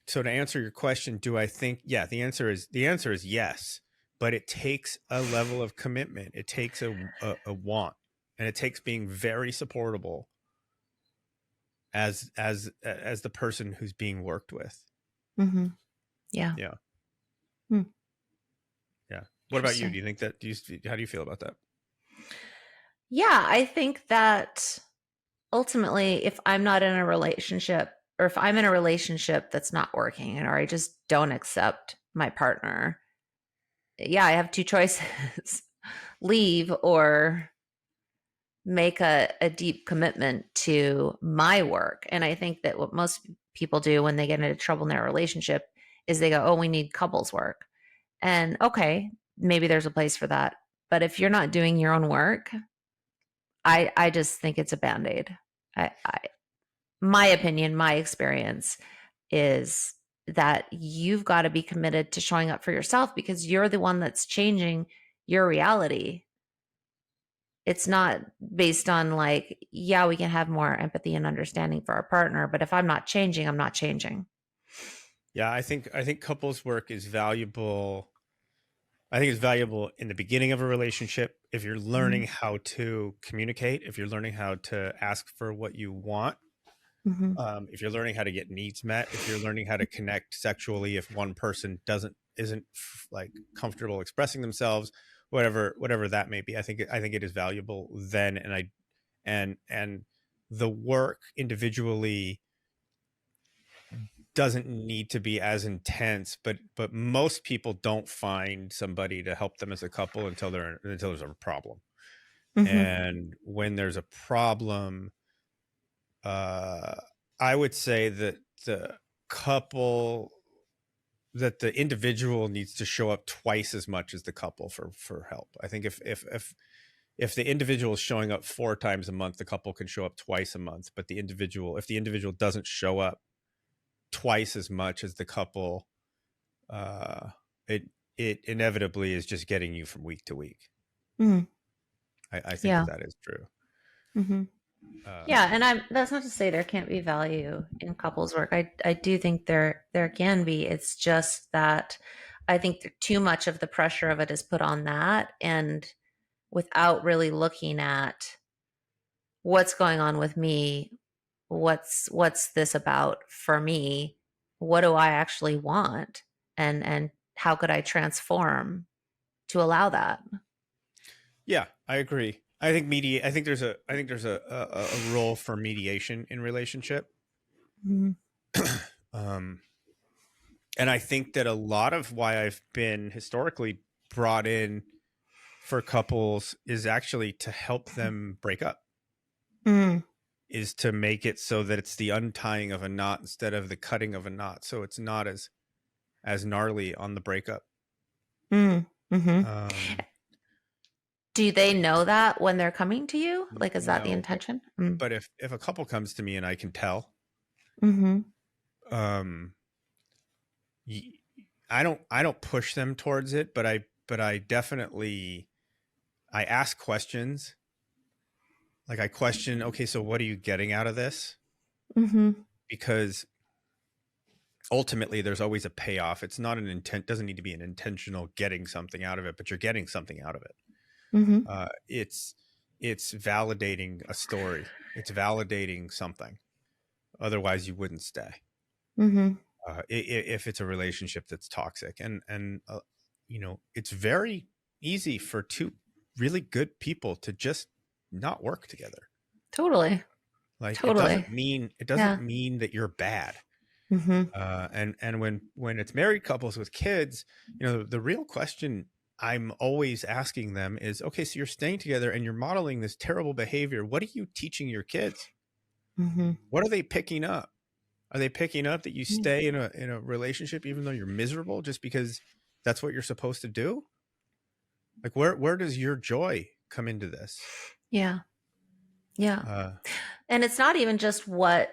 to answer your question, do I think, yeah, the answer is yes, but it takes a level of commitment. It takes a want, and it takes being very supportable as the person who's being worked with. Yeah. Yeah. Yeah. What about you? Do you think that, how do you feel about that? Yeah, I think that ultimately, if I'm not in a relationship, or if I'm in a relationship that's not working, or I just don't accept my partner, yeah, I have two choices: leave or make a deep commitment to my work. And I think that what most people do when they get into trouble in their relationship is they go, oh, we need couples work. And okay, maybe there's a place for that. But if you're not doing your own work, I just think it's a band-aid. My opinion, my experience is that you've got to be committed to showing up for yourself, because you're the one that's changing your reality. It's not based on like, yeah, we can have more empathy and understanding for our partner, but if I'm not changing, I'm not changing. Yeah, I think couples work is valuable. I think it's valuable in the beginning of a relationship if you're learning how to communicate, if you're learning how to ask for what you want, if you're learning how to get needs met, if you're learning how to connect sexually, if one person isn't like comfortable expressing themselves, whatever that may be. I think it is valuable then, and the work individually doesn't need to be as intense, but most people don't find somebody to help them as a couple until there's a problem. And when there's a problem, I would say that the individual needs to show up twice as much as the couple for help. I think if the individual is showing up 4 times a month, the couple can show up twice a month. But if the individual doesn't show up twice as much as the couple, it inevitably is just getting you from week to week. I think that is true. Yeah, and that's not to say there can't be value in couples work. I do think there can be. It's just that I think too much of the pressure of it is put on that, and without really looking at what's going on with me, what's this about for me, what do I actually want, and how could I transform to allow that? Yeah, I agree. I think there's a role for mediation in relationship. And I think that a lot of why I've been historically brought in for couples is actually to help them break up, Mm, is to make it so that it's the untying of a knot instead of the cutting of a knot, so it's not as gnarly on the breakup. mm-hmm. Um, Do they know that when they're coming to you? Like, is that the no, intention? but if a couple comes to me and I can tell, Mm-hmm. um, I don't push them towards it, but I definitely I ask questions. Like I question, okay, so what are you getting out of this? Mm-hmm. Because ultimately there's always a payoff. It's not an intent, doesn't need to be an intentional getting something out of it, but you're getting something out of it. Mm-hmm. It's validating a story. It's validating something. Otherwise, you wouldn't stay. Mm-hmm. If it's a relationship that's toxic, and it's very easy for two really good people to just not work together. Totally. Like it Totally. doesn't Yeah. mean that you're bad. Mm-hmm. And when it's married couples with kids, the real question I'm always asking them is, okay, so you're staying together and you're modeling this terrible behavior. What are you teaching your kids? Mm-hmm. What are they picking up? Are they picking up that you stay in a relationship even though you're miserable just because that's what you're supposed to do? Like where does your joy come into this? Yeah. Yeah. Uh, And it's not even just what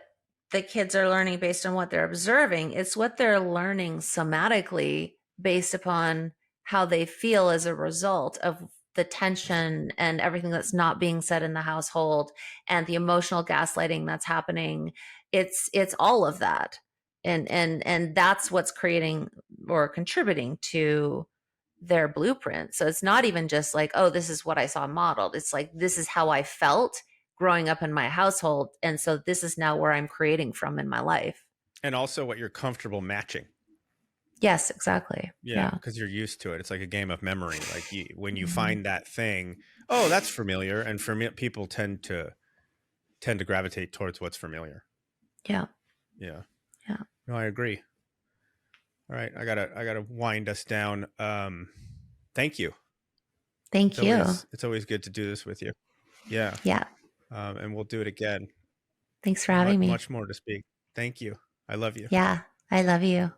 the kids are learning based on what they're observing, it's what they're learning somatically based upon how they feel as a result of the tension and everything that's not being said in the household and the emotional gaslighting that's happening. It's all of that. And that's what's creating or contributing to their blueprint. So it's not even just like, oh, this is what I saw modeled. It's like, this is how I felt growing up in my household. And so this is now where I'm creating from in my life. and also what you're comfortable matching. Yes, exactly. Yeah, Yeah. because you're used to it. It's like a game of memory. Like when you Mhm. find that thing, oh, that's familiar, and for me, people tend to gravitate towards what's familiar. Yeah. Yeah. Yeah. No, I agree. All right, I gotta wind us down. Thank you. Thank you. It's always good to do this with you. Yeah. Yeah. And we'll do it again. Thanks for Much having me. much more to speak. Thank you. I love you. Yeah. I love you.